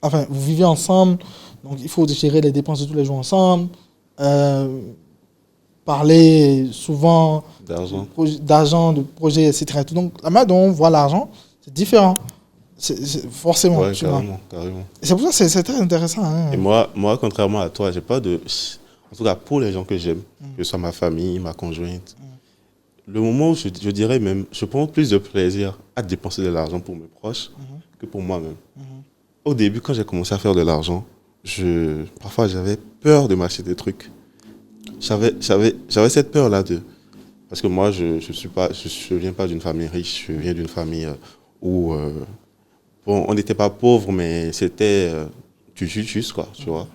enfin, vous vivez ensemble, donc il faut gérer les dépenses de tous les jours ensemble. Parler souvent d'argent, de projets, etc. Donc la manière dont on voit l'argent, c'est différent. C'est forcément. Ouais, tu carrément, vois. carrément. Et c'est pour ça que c'est très intéressant. Hein. Et moi, contrairement à toi, j'ai pas de... En tout cas, pour les gens que j'aime, que ce soit ma famille, ma conjointe, le moment où je dirais même, je prends plus de plaisir à dépenser de l'argent pour mes proches que pour moi-même. Au début, quand j'ai commencé à faire de l'argent, parfois j'avais peur de m'acheter des trucs. J'avais cette peur-là de... Parce que moi, je viens pas d'une famille riche, je viens d'une famille où... bon, on n'était pas pauvres, mais c'était... tu juste, quoi, tu vois.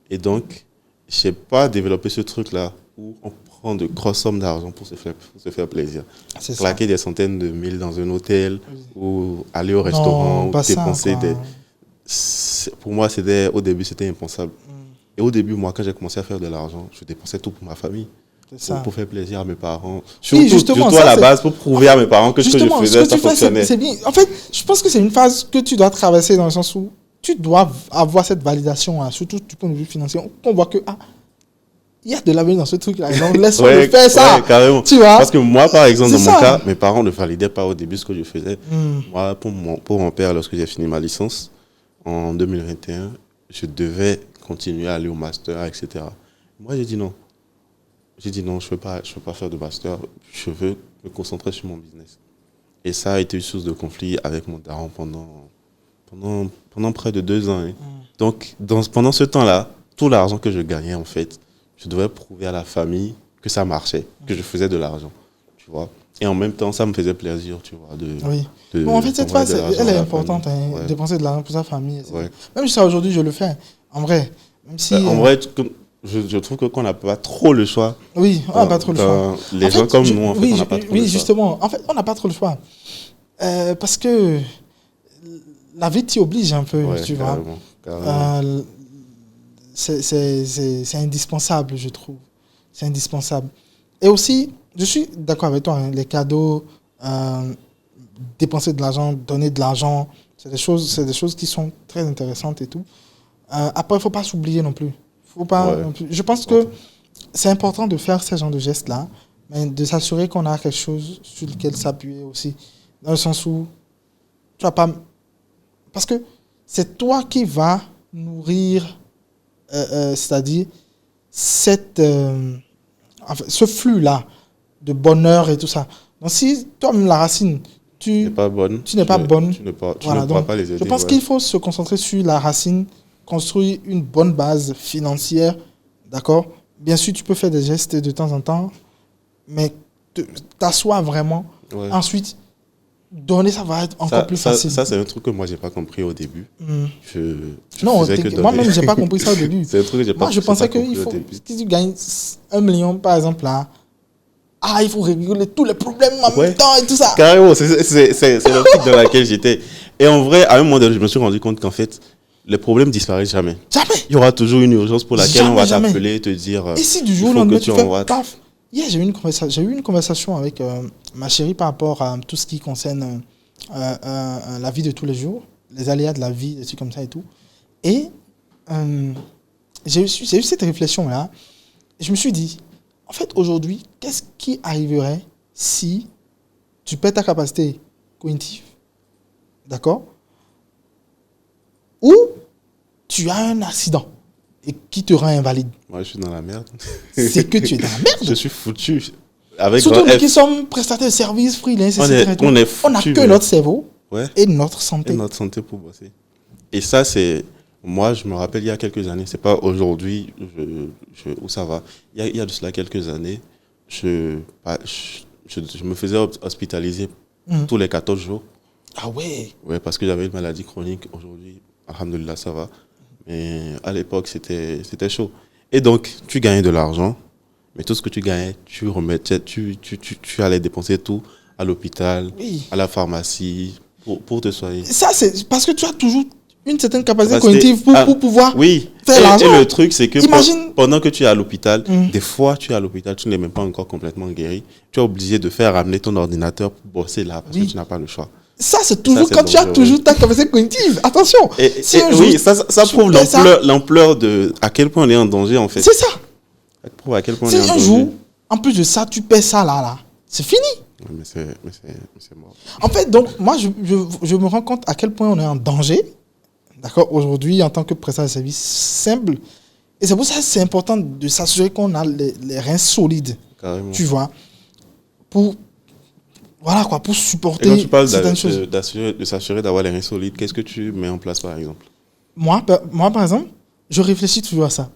Et donc, je n'ai pas développé ce truc-là où on prend de grosses sommes d'argent pour se faire plaisir. Claquer des centaines de mille dans un hôtel ou aller au restaurant ou dépenser des... Pour moi, au début, c'était impensable. Et au début, moi, quand j'ai commencé à faire de l'argent, je dépensais tout pour ma famille. Pour faire plaisir à mes parents. Surtout à la base, pour prouver à mes parents que ce que je faisais, ça fonctionnait. C'est bien. En fait, je pense que c'est une phase que tu dois traverser dans le sens où tu dois avoir cette validation, hein, surtout du point de vue financier. On voit que, il y a de l'avenir dans ce truc-là. Donc, laisse-moi faire ça. Ouais, carrément. Tu vois? Parce que moi, par exemple, dans mon cas, mes parents ne validaient pas au début ce que je faisais. Moi, pour mon père, lorsque j'ai fini ma licence, en 2021, je devais continuer à aller au master, etc. Moi, j'ai dit non. J'ai dit non, je ne veux pas faire de master. Je veux me concentrer sur mon business. Et ça a été une source de conflit avec mon daron pendant près de 2 ans. Hein. Donc, pendant ce temps-là, tout l'argent que je gagnais, en fait, je devais prouver à la famille que ça marchait, que je faisais de l'argent. Tu vois. Et en même temps, ça me faisait plaisir, tu vois. En fait, cette phase, elle est importante, hein, dépenser de l'argent pour sa famille. Ouais. Même si aujourd'hui, je le fais, en vrai. Même si, en vrai, je trouve qu'on n'a pas trop le choix. Oui, on n'a pas trop le choix. Les gens comme nous, en fait, on n'a pas trop le choix. Oui, justement. En fait, on n'a pas trop le choix. Parce que la vie t'y oblige un peu, tu vois. Carrément. C'est indispensable, je trouve. C'est indispensable. Et aussi, je suis d'accord avec toi, hein, les cadeaux, dépenser de l'argent, donner de l'argent, C'est des choses qui sont très intéressantes et tout. Après, il ne faut pas s'oublier non plus. Faut pas non plus. Je pense que c'est important de faire ce genre de gestes-là, mais de s'assurer qu'on a quelque chose sur lequel s'appuyer aussi. Dans le sens où tu vas pas... Parce que c'est toi qui vas nourrir, c'est-à-dire ce flux-là de bonheur et tout ça. Donc si toi-même la racine, tu n'es pas bonne, tu ne pourras pas les aider. Je pense qu'il faut se concentrer sur la racine, construire une bonne base financière, d'accord? Bien sûr, tu peux faire des gestes de temps en temps, mais t'asseoir vraiment. Ouais. Ensuite, donner, ça va être encore plus facile. Ça, c'est un truc que moi, j'ai pas compris au début. Moi-même, j'ai pas compris ça au début. C'est un truc que j'ai pas compris. Moi, je pensais qu'il faut, si tu gagnes 1 million, par exemple, là, il faut régler tous les problèmes en même temps et tout ça. Carrément, c'est l'optique dans laquelle j'étais. Et en vrai, à un moment donné, je me suis rendu compte qu'en fait, les problèmes disparaissent jamais. Jamais. Il y aura toujours une urgence pour laquelle on va t'appeler, te dire. Et si du jour au lendemain, tu fais paf. Hier, j'ai eu une conversation avec ma chérie par rapport à tout ce qui concerne la vie de tous les jours, les aléas de la vie, des trucs comme ça et tout. Et j'ai eu cette réflexion-là. Et je me suis dit, en fait, aujourd'hui, qu'est-ce qui arriverait si tu perds ta capacité cognitive, d'accord, ou tu as un accident et qui te rend invalide? Moi, je suis dans la merde. C'est que tu es dans la merde. Je suis foutu. Surtout nous qui sommes prestataires de services, freelance, etc. On n'a que notre cerveau et notre santé. Et notre santé pour bosser. Et ça, c'est... Moi, je me rappelle, il y a quelques années, c'est pas aujourd'hui où ça va. Il y a de cela quelques années, je me faisais hospitaliser tous les 14 jours. Ah ouais? Ouais, parce que j'avais une maladie chronique. Aujourd'hui, alhamdoulilah, ça va. Mais à l'époque, c'était chaud. Et donc, tu gagnais de l'argent, mais tout ce que tu gagnais, tu remettais, tu allais dépenser tout à l'hôpital, à la pharmacie, pour te soigner. Ça, c'est parce que tu as toujours une certaine capacité cognitive pour pouvoir faire l'argent. Et le truc, c'est que pendant que tu es à l'hôpital, des fois, tu es à l'hôpital, tu n'es même pas encore complètement guéri. Tu es obligé de faire ramener ton ordinateur pour bosser là, parce que tu n'as pas le choix. Ça, c'est toujours quand tu as toujours ta capacité cognitive. Attention. Ça prouve l'ampleur de à quel point on est en danger, en fait. C'est ça. Ça prouve à quel point on si est en danger. Un jour, en plus de ça, tu perds ça là, c'est fini. Ouais, mais c'est mort. En fait, donc, moi, je me rends compte à quel point on est en danger. D'accord, aujourd'hui, en tant que prestataire de service simple. Et c'est pour ça que c'est important de s'assurer qu'on a les reins solides. Carrément. Tu vois, pour supporter. Et quand tu parles choses. de s'assurer d'avoir les reins solides, qu'est-ce que tu mets en place, par exemple? Moi, par exemple, je réfléchis toujours à ça.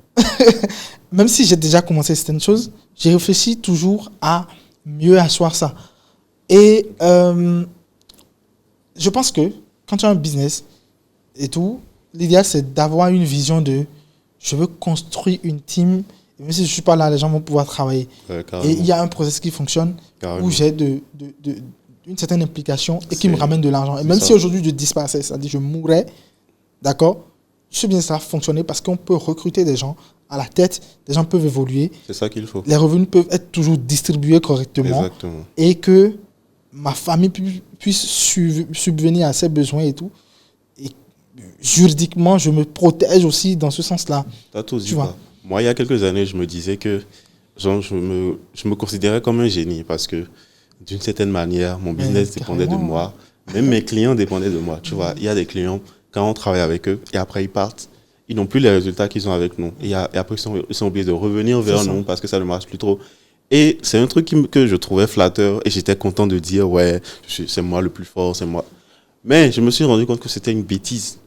Même si j'ai déjà commencé certaines choses, je réfléchis toujours à mieux asseoir ça. Et je pense que quand tu as un business et tout, l'idéal, c'est d'avoir une vision de je veux construire une team. Et même si je ne suis pas là, les gens vont pouvoir travailler. Et il y a un process qui fonctionne où j'ai une certaine implication et qui me ramène de l'argent. Et même si aujourd'hui je disparaissais, c'est-à-dire je mourrais, d'accord, ce business a fonctionné parce qu'on peut recruter des gens à la tête, des gens peuvent évoluer. C'est ça qu'il faut. Les revenus peuvent être toujours distribués correctement. Exactement. Et que ma famille puisse subvenir à ses besoins et tout. Et juridiquement, je me protège aussi dans ce sens-là. T'as tout dit. Moi, il y a quelques années, je me disais que je me considérais comme un génie parce que d'une certaine manière, mon business dépendait de moi. Même mes clients dépendaient de moi. Tu vois, il y a des clients, quand on travaille avec eux, et après ils partent, ils n'ont plus les résultats qu'ils ont avec nous. Et après, ils sont obligés de revenir vers nous parce que ça ne marche plus trop. Et c'est un truc que je trouvais flatteur et j'étais content de dire, ouais, c'est moi le plus fort, c'est moi. Mais je me suis rendu compte que c'était une bêtise.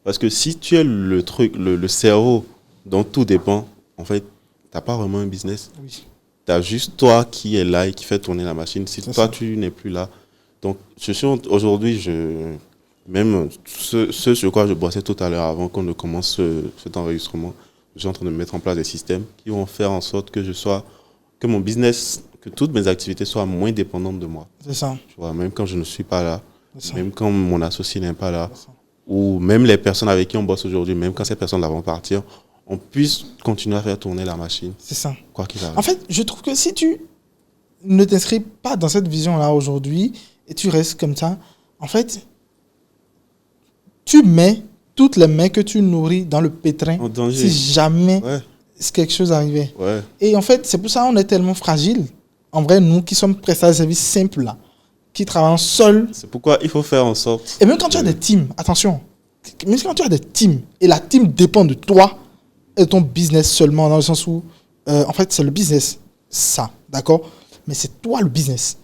Parce que si tu es le cerveau dont tout dépend, en fait, tu n'as pas vraiment un business. Oui. Tu as juste toi qui est là et qui fait tourner la machine. Si toi, tu n'es plus là. Donc, aujourd'hui, même ce sur quoi je bossais tout à l'heure avant qu'on ne commence cet enregistrement, je suis en train de mettre en place des systèmes qui vont faire en sorte que mon business, que toutes mes activités soient moins dépendantes de moi. C'est ça. Tu vois, même quand je ne suis pas là, même quand mon associé n'est pas là, ou même les personnes avec qui on bosse aujourd'hui, même quand ces personnes-là vont partir, on puisse continuer à faire tourner la machine. C'est ça. Quoi qu'il arrive. En fait, je trouve que si tu ne t'inscris pas dans cette vision-là aujourd'hui et tu restes comme ça, en fait, tu mets toutes les mains que tu nourris dans le pétrin En danger. si jamais Ouais, quelque chose arrivait. ouais. Et en fait, c'est pour ça qu'on est tellement fragile. En vrai, nous qui sommes prestataires de services simples, là, qui travaillent seuls. C'est pourquoi il faut faire en sorte. Et même quand tu as des teams, attention, même quand tu as des teams, et la team dépend de toi et de ton business seulement, dans le sens où, en fait, c'est le business, ça, d'accord? Mais c'est toi le business.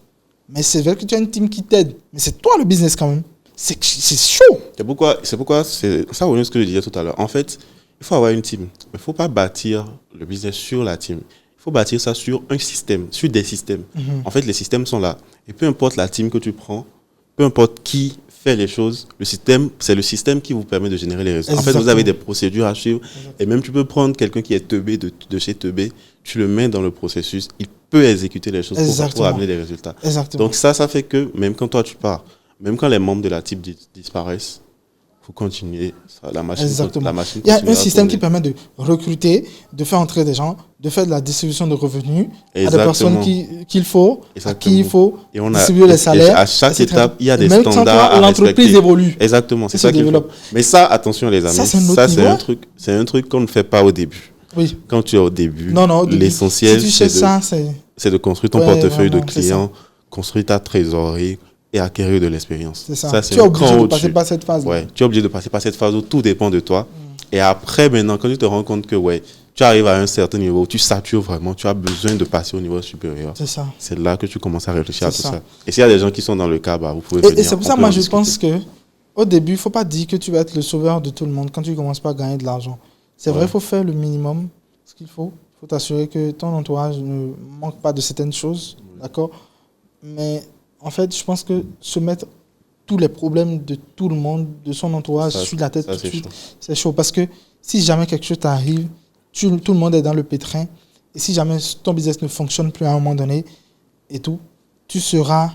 Mais c'est vrai que tu as une team qui t'aide, mais c'est toi le business quand même. C'est chaud. C'est pourquoi c'est ça revient à ce que je disais tout à l'heure. En fait, il faut avoir une team. Mais il ne faut pas bâtir le business sur la team. Il faut bâtir ça sur un système, sur des systèmes. En fait, les systèmes sont là. Et peu importe la team que tu prends, peu importe qui fait les choses, le système, c'est le système qui vous permet de générer les résultats. En fait, vous avez des procédures à suivre. Et même tu peux prendre quelqu'un qui est teubé de chez teubé, tu le mets dans le processus, il peut exécuter les choses pour amener des résultats. Exactement. Donc ça fait que même quand toi tu pars, même quand les membres de la team disparaissent, il faut continuer. La machine Il y a un système qui permet de recruter, de faire entrer des gens, de faire de la distribution de revenus à des personnes qu'il faut, à qui il faut distribuer les salaires. À chaque étape, il y a des standards à respecter. L'entreprise évolue. Exactement, c'est ça qu'il faut. Mais ça, attention les amis, ça c'est un truc qu'on ne fait pas au début. Oui. Quand tu es au début, l'essentiel, c'est de construire ton portefeuille de clients, construire ta trésorerie et acquérir de l'expérience. C'est ça. Tu es obligé de passer par cette phase. Ouais, tu es obligé de passer par cette phase où tout dépend de toi. Et après, maintenant, quand tu te rends compte que tu arrives à un certain niveau, tu satures vraiment, tu as besoin de passer au niveau supérieur. C'est ça. C'est là que tu commences à réfléchir à tout ça. Et s'il y a des gens qui sont dans le cas, vous pouvez venir. Et c'est pour ça, moi, je pense que au début, il ne faut pas dire que tu vas être le sauveur de tout le monde quand tu ne commences pas à gagner de l'argent. C'est vrai, il faut faire le minimum, ce qu'il faut. Il faut t'assurer que ton entourage ne manque pas de certaines choses. D'accord ? Mais en fait, je pense que se mettre tous les problèmes de tout le monde, de son entourage, sur la tête tout de suite, c'est chaud. Parce que si jamais quelque chose t'arrive, tout le monde est dans le pétrin. Et si jamais ton business ne fonctionne plus à un moment donné, et tout, tu seras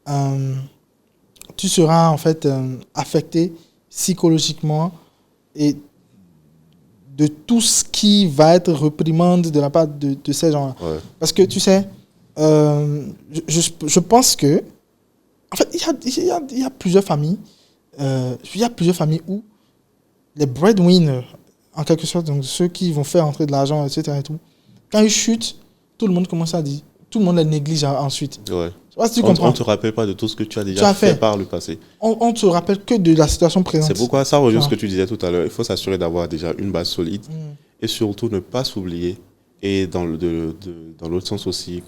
en fait affecté psychologiquement et de tout ce qui va être réprimande de la part de ces gens-là. Ouais. Parce que tu sais, je pense que, en fait, il y a plusieurs familles. Il y a plusieurs familles où les breadwinners, en quelque sorte, donc ceux qui vont faire entrer de l'argent, etc. et tout, quand ils chutent, tout le monde commence à dire, tout le monde les néglige ensuite. Ouais. Je sais pas si tu comprends. On ne te rappelle pas de tout ce que tu as déjà fait par le passé. On te rappelle que de la situation présente. C'est pourquoi ça revient à ce que tu disais tout à l'heure. Il faut s'assurer d'avoir déjà une base solide et surtout ne pas s'oublier. Et dans l'autre sens aussi,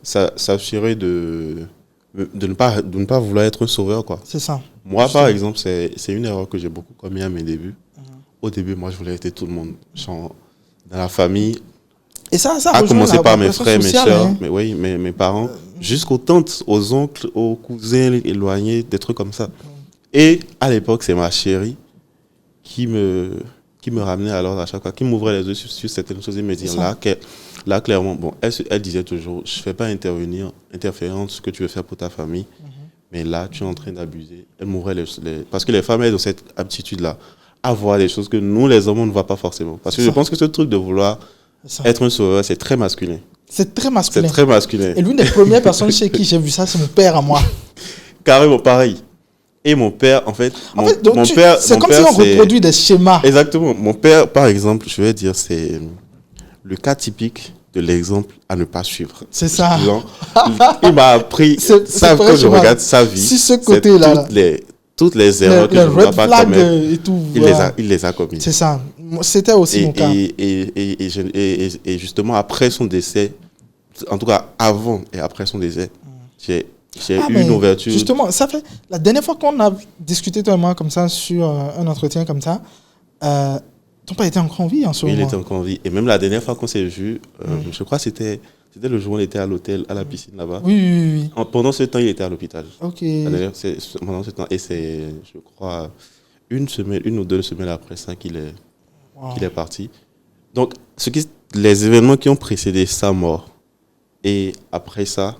s'assurer de ne pas vouloir être un sauveur, quoi. C'est ça. Moi, par exemple, c'est une erreur que j'ai beaucoup commis à mes débuts. Au début, moi, je voulais être tout le monde. Genre, dans la famille, et ça à commencer par mes frères, sociale, mes soeurs, mes parents, jusqu'aux tantes, aux oncles, aux cousins éloignés, des trucs comme ça. Et à l'époque, c'est ma chérie qui me ramenait à l'ordre à chaque fois, qui m'ouvrait les yeux sur certaines choses et me disait là, clairement, bon, elle disait toujours, je ne fais pas interférer dans ce que tu veux faire pour ta famille, mais là, tu es en train d'abuser. Elle m'ouvrait parce que les femmes, elles ont cette aptitude-là à voir des choses que nous, les hommes, on ne voit pas forcément. Parce que je pense que ce truc de vouloir être un sauveur, c'est très masculin. C'est très masculin. C'est très masculin. Et l'une des premières personnes chez qui j'ai vu ça, c'est mon père à moi. Carrément pareil. Et mon père, en fait, c'est comme si on reproduit des schémas. Exactement. Mon père, par exemple, je vais dire, c'est le cas typique de l'exemple à ne pas suivre. C'est ça. Il m'a appris ça quand je regarde sa vie. Si ce côté-là. Toutes les erreurs que je ne dois pas commettre, et tout, il les a commises. C'est ça. C'était aussi mon cas. Et justement, après son décès, en tout cas avant et après son décès, j'ai eu une ouverture. Justement, ça fait la dernière fois qu'on a discuté toi et moi comme ça sur un entretien comme ça, ton père était encore en vie en ce moment. Il était encore en vie. Et même la dernière fois qu'on s'est vu, je crois que c'était le jour où on était à l'hôtel, à la piscine là-bas. Oui. Pendant ce temps, il était à l'hôpital. Ok. Pendant ce temps, et c'est, je crois, une ou 2 semaines après ça qu'il est parti. Donc, les événements qui ont précédé sa mort et après ça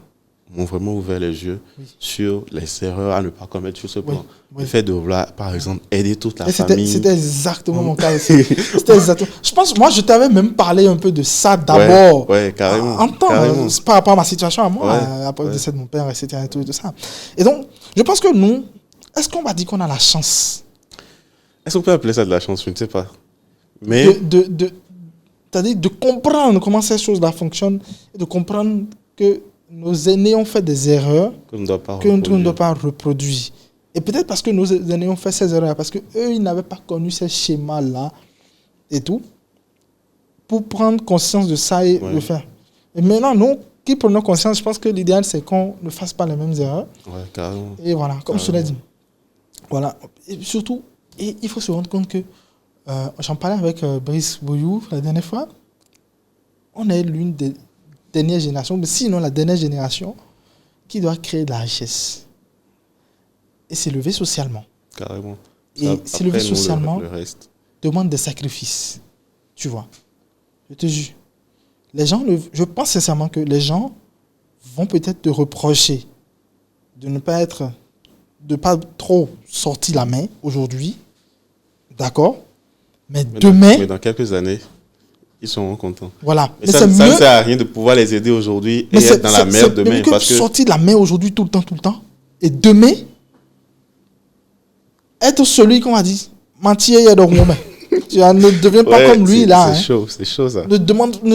m'ont vraiment ouvert les yeux sur les erreurs à ne pas commettre sur ce plan. Le fait de vouloir, par exemple, aider toute la famille. C'était exactement mon cas aussi. Je pense, moi, je t'avais même parlé un peu de ça d'abord. Ouais, carrément. En temps, par rapport à ma situation à moi, à propos de décès de mon père, etc. Et tout ça. Et donc, je pense que nous, est-ce qu'on va dire qu'on a la chance Est-ce qu'on peut appeler ça de la chance? Je ne sais pas. Mais c'est-à-dire de comprendre comment ces choses-là fonctionnent et de comprendre que nos aînés ont fait des erreurs qu'on ne doit pas qu'on ne reproduire. doit pas reproduire. Et peut-être parce que nos aînés ont fait ces erreurs, parce qu'eux, ils n'avaient pas connu ces schémas-là et tout, pour prendre conscience de ça et Ouais. le faire. Et maintenant, nous qui prenons conscience, je pense que l'idéal, c'est qu'on ne fasse pas les mêmes erreurs. Ouais, carrément. Et voilà, comme je te l'ai dit. Carrément. Voilà. Et surtout, il faut se rendre compte que, j'en parlais avec Brice Bouyou la dernière fois, on est l'une des dernières générations, mais sinon la dernière génération, qui doit créer de la richesse et s'élever socialement. Carrément. Et Ça, s'élever après, nous, socialement le reste. demande des sacrifices. Tu vois. Je te jure. Les gens, je pense sincèrement que les gens vont peut-être te reprocher de ne pas être, de pas trop sortir la main aujourd'hui. D'accord? Mais demain, Mais dans quelques années, ils seront contents. voilà. Mais Mais ça c'est ne mieux. sert à rien de pouvoir les aider aujourd'hui et Mais être dans la merde c'est demain. mieux que Parce que sortir de la main aujourd'hui tout le temps. Et demain, être celui qu'on va dire, mentir, il y a donc tu ne deviens pas ouais, comme lui là. c'est Hein. chaud, c'est chaud ça. Ne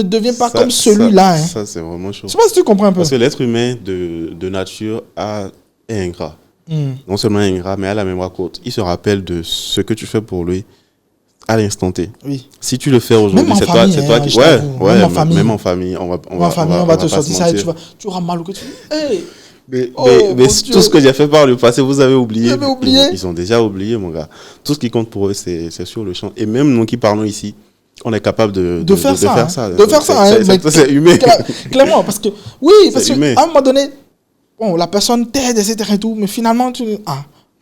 deviens pas Ça- comme celui-là. Hein. Ça, c'est vraiment chaud. Je sais pas si tu comprends un peu. Parce que l'être humain de nature est ingrat. Non seulement ingrat, mais a la mémoire courte. Il se rappelle de ce que tu fais pour lui à l'instant T. Oui. Si tu le fais aujourd'hui, Même en c'est toi, famille, c'est toi hein, qui. je Ouais, t'avoue. ouais, Même en famille. même en famille, on va On va te pas sortir se ça et mentir. tu auras mal au cœur. Hey, Mais, Oh, mais mon tout Dieu. ce que j'ai fait par le passé, vous avez oublié. Vous avez oublié. Ils ont déjà oublié, mon gars. Tout ce qui compte pour eux, c'est sur le champ. Et même nous qui parlons ici, on est capable de faire ça. faire hein. ça. De faire ça. Hein, mais C'est humain. Clairement, parce que, oui, parce C'est qu'à humain. un moment donné, bon, la personne t'aide, etc. et tout, mais finalement,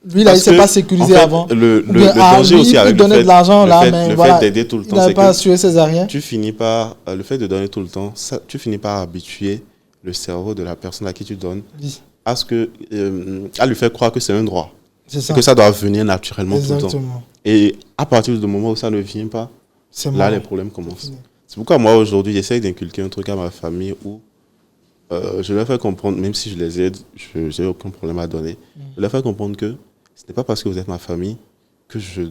lui, là, il Parce s'est que, pas sécurisé en fait, avant. Le Ou bien, danger lui, aussi il avec donnait de l'argent, là, mais le voilà, fait d'aider tout le il temps, n'avait c'est pas que assuré ses arrières. tu finis par, le fait de donner tout le temps, ça, tu finis par habituer le cerveau de la personne à qui tu donnes Oui, à ce que, à lui faire croire que c'est un droit. c'est Et ça. que ça doit venir naturellement tout le temps. Exactement. Et à partir du moment où ça ne vient pas, C'est là, mort. les problèmes commencent. fini. C'est pourquoi moi, aujourd'hui, j'essaye d'inculquer un truc à ma famille où je leur fais comprendre, même si je les aide, je n'ai aucun problème à donner, je leur fais comprendre que ce n'est pas parce que vous êtes ma famille que je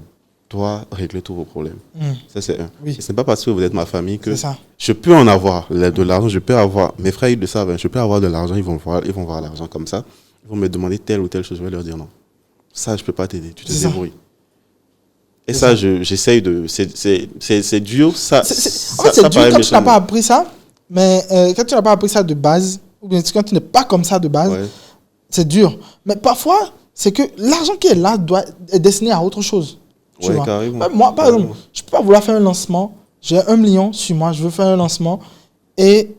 dois régler tous vos problèmes. Ça, c'est un. Oui. Et ce n'est pas parce que vous êtes ma famille que C'est ça. je peux en avoir de l'argent, je peux avoir, mes frères, ils le savent, hein, je peux avoir de l'argent, ils vont voir l'argent comme ça, ils vont me demander telle ou telle chose, je vais leur dire non. Ça, je ne peux pas t'aider, tu te C'est ça. débrouilles. Et C'est ça, j'essaye de. C'est dur, ça. En fait, c'est dur quand tu n'as pas appris ça, mais quand tu n'as pas appris ça de base, ou bien quand tu n'es pas comme ça de base, Ouais. c'est dur. Mais parfois, c'est que l'argent qui est là est destiné à autre chose. Tu Ouais, vois. carrément. Moi, par Carrément. exemple, je peux pas vouloir faire un lancement. J'ai 1 million sur moi, je veux faire un lancement. Et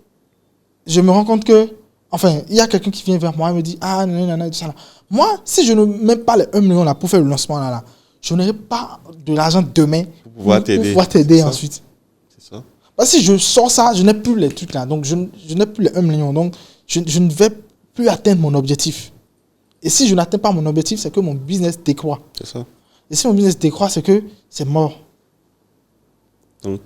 je me rends compte que, enfin, il y a quelqu'un qui vient vers moi et me dit, ah, non, tout ça là. Moi, si je ne mets pas les 1 million là pour faire le lancement là, je n'aurai pas de l'argent demain pour pouvoir t'aider. pouvoir t'aider C'est ça. ensuite. C'est ça. Parce que si je sors ça, je n'ai plus les trucs là. Donc, je n'ai plus les 1 million. Donc, je ne vais plus atteindre mon objectif. Et si je n'atteins pas mon objectif, c'est que mon business décroît. C'est ça. Et si mon business décroît, c'est que c'est mort. Donc,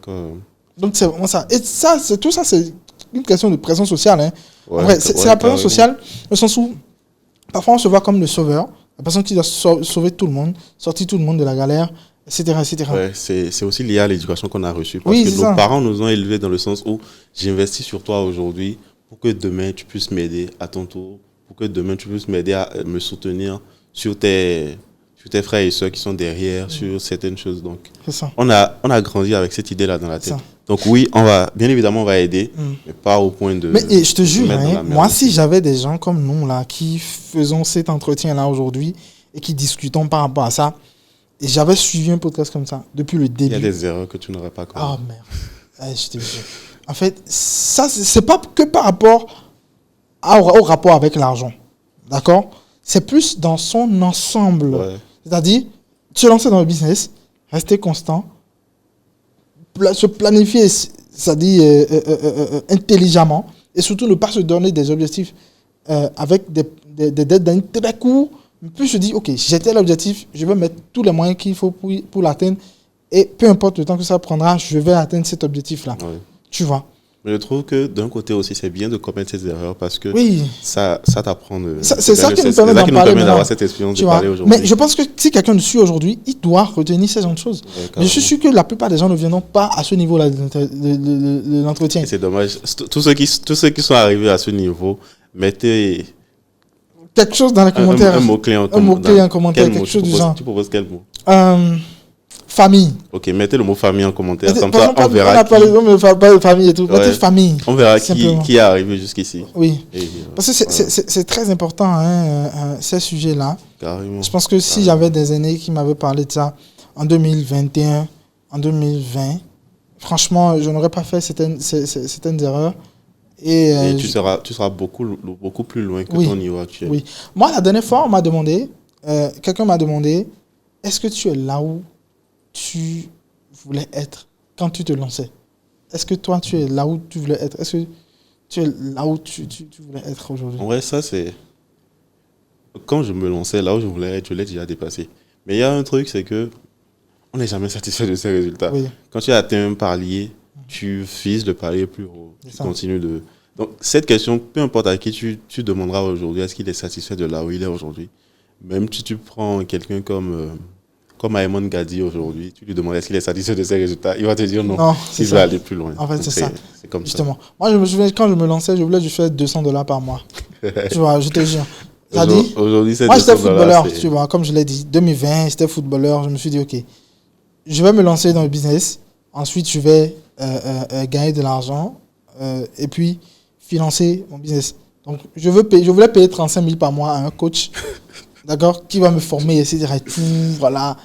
Donc, c'est vraiment ça. Et ça, tout ça, c'est une question de pression sociale. Hein. ouais, En vrai, c'est ouais, la pression carrément. sociale, au sens où, parfois, on se voit comme le sauveur, la personne qui doit sauver tout le monde, sortir tout le monde de la galère, etc. etc. Ouais, c'est aussi lié à l'éducation qu'on a reçue. Parce Oui, que c'est nos ça. parents nous ont élevés dans le sens où j'investis sur toi aujourd'hui pour que demain tu puisses m'aider à ton tour, pour que demain tu puisses m'aider à me soutenir sur tes frères et soeurs qui sont derrière, sur certaines choses. Donc, C'est ça. on a grandi avec cette idée-là dans la tête. Ça. Donc oui, bien évidemment, on va aider, mais pas au point de. Mais et je te jure, mettre dans hein, la merde moi, aussi. si j'avais des gens comme nous, là, qui faisons cet entretien-là aujourd'hui et qui discutons par rapport à ça, et j'avais suivi un podcast comme ça depuis le Il y a début. des erreurs que tu n'aurais pas commises. Ah merde. Je te jure. En fait, ça, c'est pas que par rapport au rapport avec l'argent. D'accord? C'est plus dans son ensemble. Ouais. C'est-à-dire, se lancer dans le business, rester constant, se planifier, c'est-à-dire intelligemment, et surtout ne pas se donner des objectifs avec des deadlines très courts. Puis je dis, ok, j'ai tel objectif, je vais mettre tous les moyens qu'il faut pour l'atteindre, et peu importe le temps que ça prendra, je vais atteindre cet objectif-là. Ouais. Tu vois. Mais je trouve que d'un côté aussi, c'est bien de commettre ces erreurs parce que Oui, ça t'apprend. c'est ça qui nous c'est permet ça d'en qui nous parler permet d'avoir maintenant. cette expérience Tu de vois. parler aujourd'hui. Mais je pense que si quelqu'un nous suit aujourd'hui, il doit retenir ces genre de choses. Ouais, Mais je suis carrément. sûr que la plupart des gens ne viendront pas à ce niveau-là de l'entretien. Et c'est dommage. Tous ceux qui sont arrivés à ce niveau, mettez Quelque chose dans les un commentaires. mot-clé en Un mot-clé en commentaire, Quel mot quelque chose du proposes- genre. Tu proposes quel mot? Famille. Ok, mettez le mot famille en commentaire. Comme Par ça, exemple, on verra, a parlé de famille et tout. Ouais. Mettez famille. on verra Simplement. qui est arrivé jusqu'ici. Oui. Et, Parce que c'est très important, hein, ces sujets-là. carrément. Je pense que si j'avais des aînés qui m'avaient parlé de ça en 2021, en 2020, franchement, je n'aurais pas fait certaines erreurs. Et, Et tu seras beaucoup plus loin que Oui. ton niveau actuel. oui. Moi, la dernière fois, on m'a demandé, quelqu'un m'a demandé, est-ce que tu es là où tu voulais être quand tu te lançais? Est-ce que toi, tu es là où tu voulais être? Est-ce que tu es là où tu voulais être aujourd'hui? En vrai, ça, c'est. Quand je me lançais là où je voulais être, je l'ai déjà dépassé. Mais il y a un truc, c'est que on n'est jamais satisfait de ses résultats. Oui, Quand tu as atteint un palier, tu vises le palier plus haut. C'est Tu ça. continues de. Donc, cette question, peu importe à qui tu demanderas aujourd'hui, est-ce qu'il est satisfait de là où il est aujourd'hui? Même si tu prends quelqu'un comme Ayman Gadi aujourd'hui, tu lui demandes est-ce qu'il est satisfait de ses résultats, il va te dire non. Non, c'est Il veut ça. aller plus loin. En fait, Donc, c'est ça. C'est comme ça. Justement. Moi, je me souviens, quand je me lançais, je voulais juste faire $200 par mois. Tu vois, je te jure. Ça dit, Aujourd'hui, c'est moi, j'étais 200 $, footballeur, c'est- tu vois, comme je l'ai dit. 2020, j'étais footballeur. Je me suis dit, OK, je vais me lancer dans le business. Ensuite, je vais gagner de l'argent et puis financer mon business. Donc, je voulais payer 35 000 par mois à un coach, d'accord, qui va me former, etc. Et tout, voilà.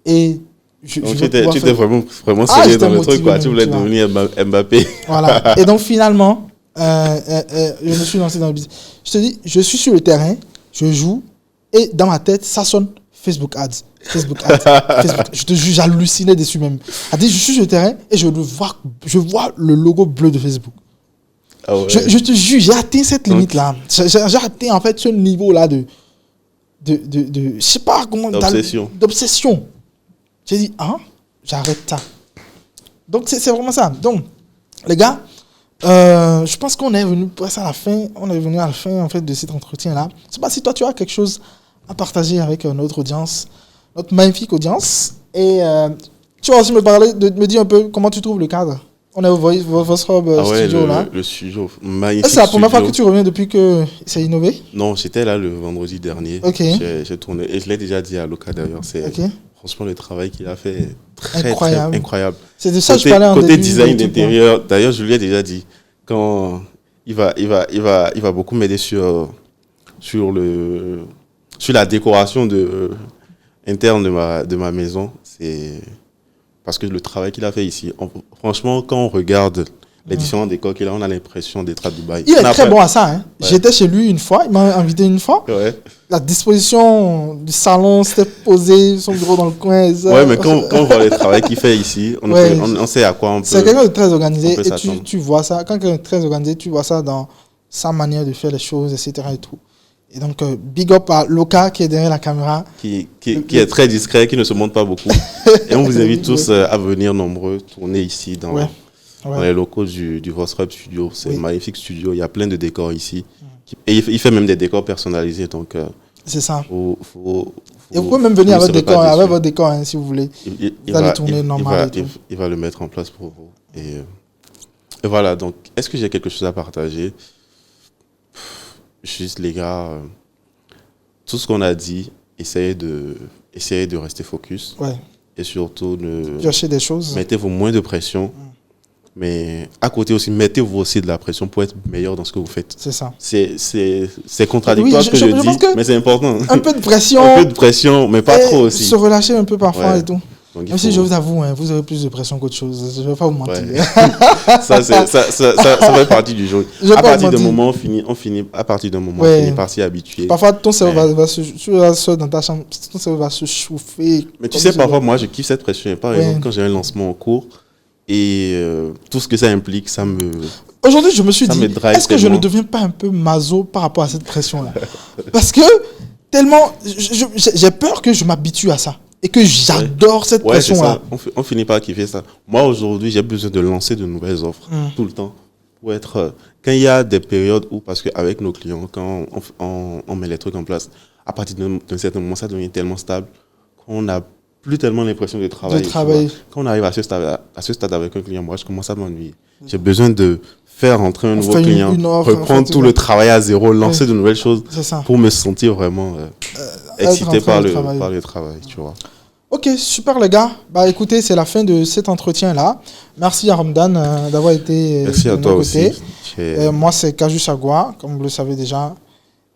Et Donc, veux tu étais pouvoir faire- vraiment Ah, sérieux j'étais dans le truc, motivé quoi. même, Tu voulais tu vois. devenir Mbappé. Voilà. Et donc finalement, je me suis lancé dans le business. Je te dis, je suis sur le terrain, je joue, et dans ma tête, ça sonne Facebook Ads. Facebook Ads. Facebook. Je te jure, j'hallucinais dessus même. Je suis sur le terrain et je vois le logo bleu de Facebook. Ah ouais. Je te jure, j'ai atteint cette limite-là. J'ai atteint en fait ce niveau-là je sais pas comment. D'obsession. J'ai dit, j'arrête ça. Donc c'est vraiment ça. Donc, les gars, je pense qu'on est venu presque à la fin. On est venu à la fin en fait de cet entretien-là. Je sais pas si toi tu as quelque chose à partager avec notre audience, notre magnifique audience. Et tu vas aussi me dire un peu comment tu trouves le cadre. On est au Voice Hub studio là. Le studio, Et magnifique. c'est la première fois que studio. tu reviens depuis que c'est innové. Non, j'étais là le vendredi dernier. Ok. J'ai tourné. Et je l'ai déjà dit à Loka d'ailleurs. C'est Ok. franchement le travail qu'il a fait est très, Incroyable. très incroyable. C'est de ça que je Côté, parlais en côté début design de tout, d'intérieur, d'ailleurs, je lui ai déjà dit, quand il va beaucoup m'aider sur la décoration interne de ma maison. C'est parce que le travail qu'il a fait ici, franchement, quand on regarde les différents décors qu'il a, on a l'impression d'être à Dubaï. Il est Après- très bon à ça. Hein. Ouais. J'étais chez lui une fois, il m'a invité une fois. Ouais. La disposition du salon, c'était posé, son bureau dans le coin. Ça. Ouais, mais quand on voit le travail qu'il fait ici, Ouais. on sait à quoi on peut. C'est quelqu'un de très organisé on peut et s'attendre. tu vois ça. Quand quelqu'un est très organisé, tu vois ça dans sa manière de faire les choses, etc. Et tout. Et donc, big up à Loka qui est derrière la caméra. qui est très discret, qui ne se montre pas beaucoup. Et on vous invite tous à venir nombreux tourner ici dans les locaux du Voice Hub Studio. C'est Oui. un magnifique studio. Il y a plein de décors ici. Et il fait même des décors personnalisés. Donc, C'est ça. faut Et vous pouvez même venir vous ne avec serez pas votre déçus. décor hein, si vous voulez. Vous allez tourner normal et tout. Il va le mettre en place pour vous. Et voilà, donc, est-ce que j'ai quelque chose à partager? Juste, les gars, tout ce qu'on a dit, essayez de rester focus. Ouais. Et surtout, Piocher des choses. mettez-vous moins de pression. Mais à côté aussi, mettez-vous aussi de la pression pour être meilleur dans ce que vous faites. C'est ça. C'est contradictoire Oui, ce que je je pense dis, que mais c'est important. Un peu de pression. Un peu de pression, mais pas et trop aussi. Se relâcher un peu parfois Ouais. et tout. Donc, il Même si faut- je vous avoue, hein, vous avez plus de pression qu'autre chose. Je ne vais pas vous mentir. Ouais. ça fait partie du jeu. Je vais À pas partir vous d'un mentir. moment, on finit, à partir d'un moment, Ouais. on finit par s'y habituer. Parfois, ton cerveau Ouais. va se... Tu vas seul dans ta chambre, ton cerveau va se chauffer. Mais tu comme sais, ça. parfois, moi, je kiffe cette pression. Par Ouais. exemple, quand j'ai un lancement en cours et tout ce que ça implique, ça me... Aujourd'hui, je me suis Ça dit, me drive est-ce que je tellement. ne deviens pas un peu maso par rapport à cette pression-là? Parce que tellement... J'ai peur que je m'habitue à ça. Et que j'adore cette Ouais, c'est pression-là. ça. On finit par kiffer ça. Moi, aujourd'hui, j'ai besoin de lancer de nouvelles offres tout le temps pour être... quand il y a des périodes où, parce qu'avec nos clients, quand on met les trucs en place, à partir d'un certain moment, ça devient tellement stable qu'on n'a plus tellement l'impression de travailler. Quand on arrive à ce stade avec un client, moi, je commence à m'ennuyer. J'ai besoin de faire rentrer un nouveau client, reprendre tout le travail à zéro, lancer de nouvelles choses pour me sentir vraiment excité par le travail, tu vois. Ok, super les gars. Bah écoutez, c'est la fin de cet entretien-là. Merci à Ramdan d'avoir été Merci à toi aussi. Moi, c'est Kaju Sagwa, comme vous le savez déjà.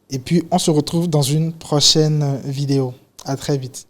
Et puis, on se retrouve dans une prochaine vidéo. À très vite.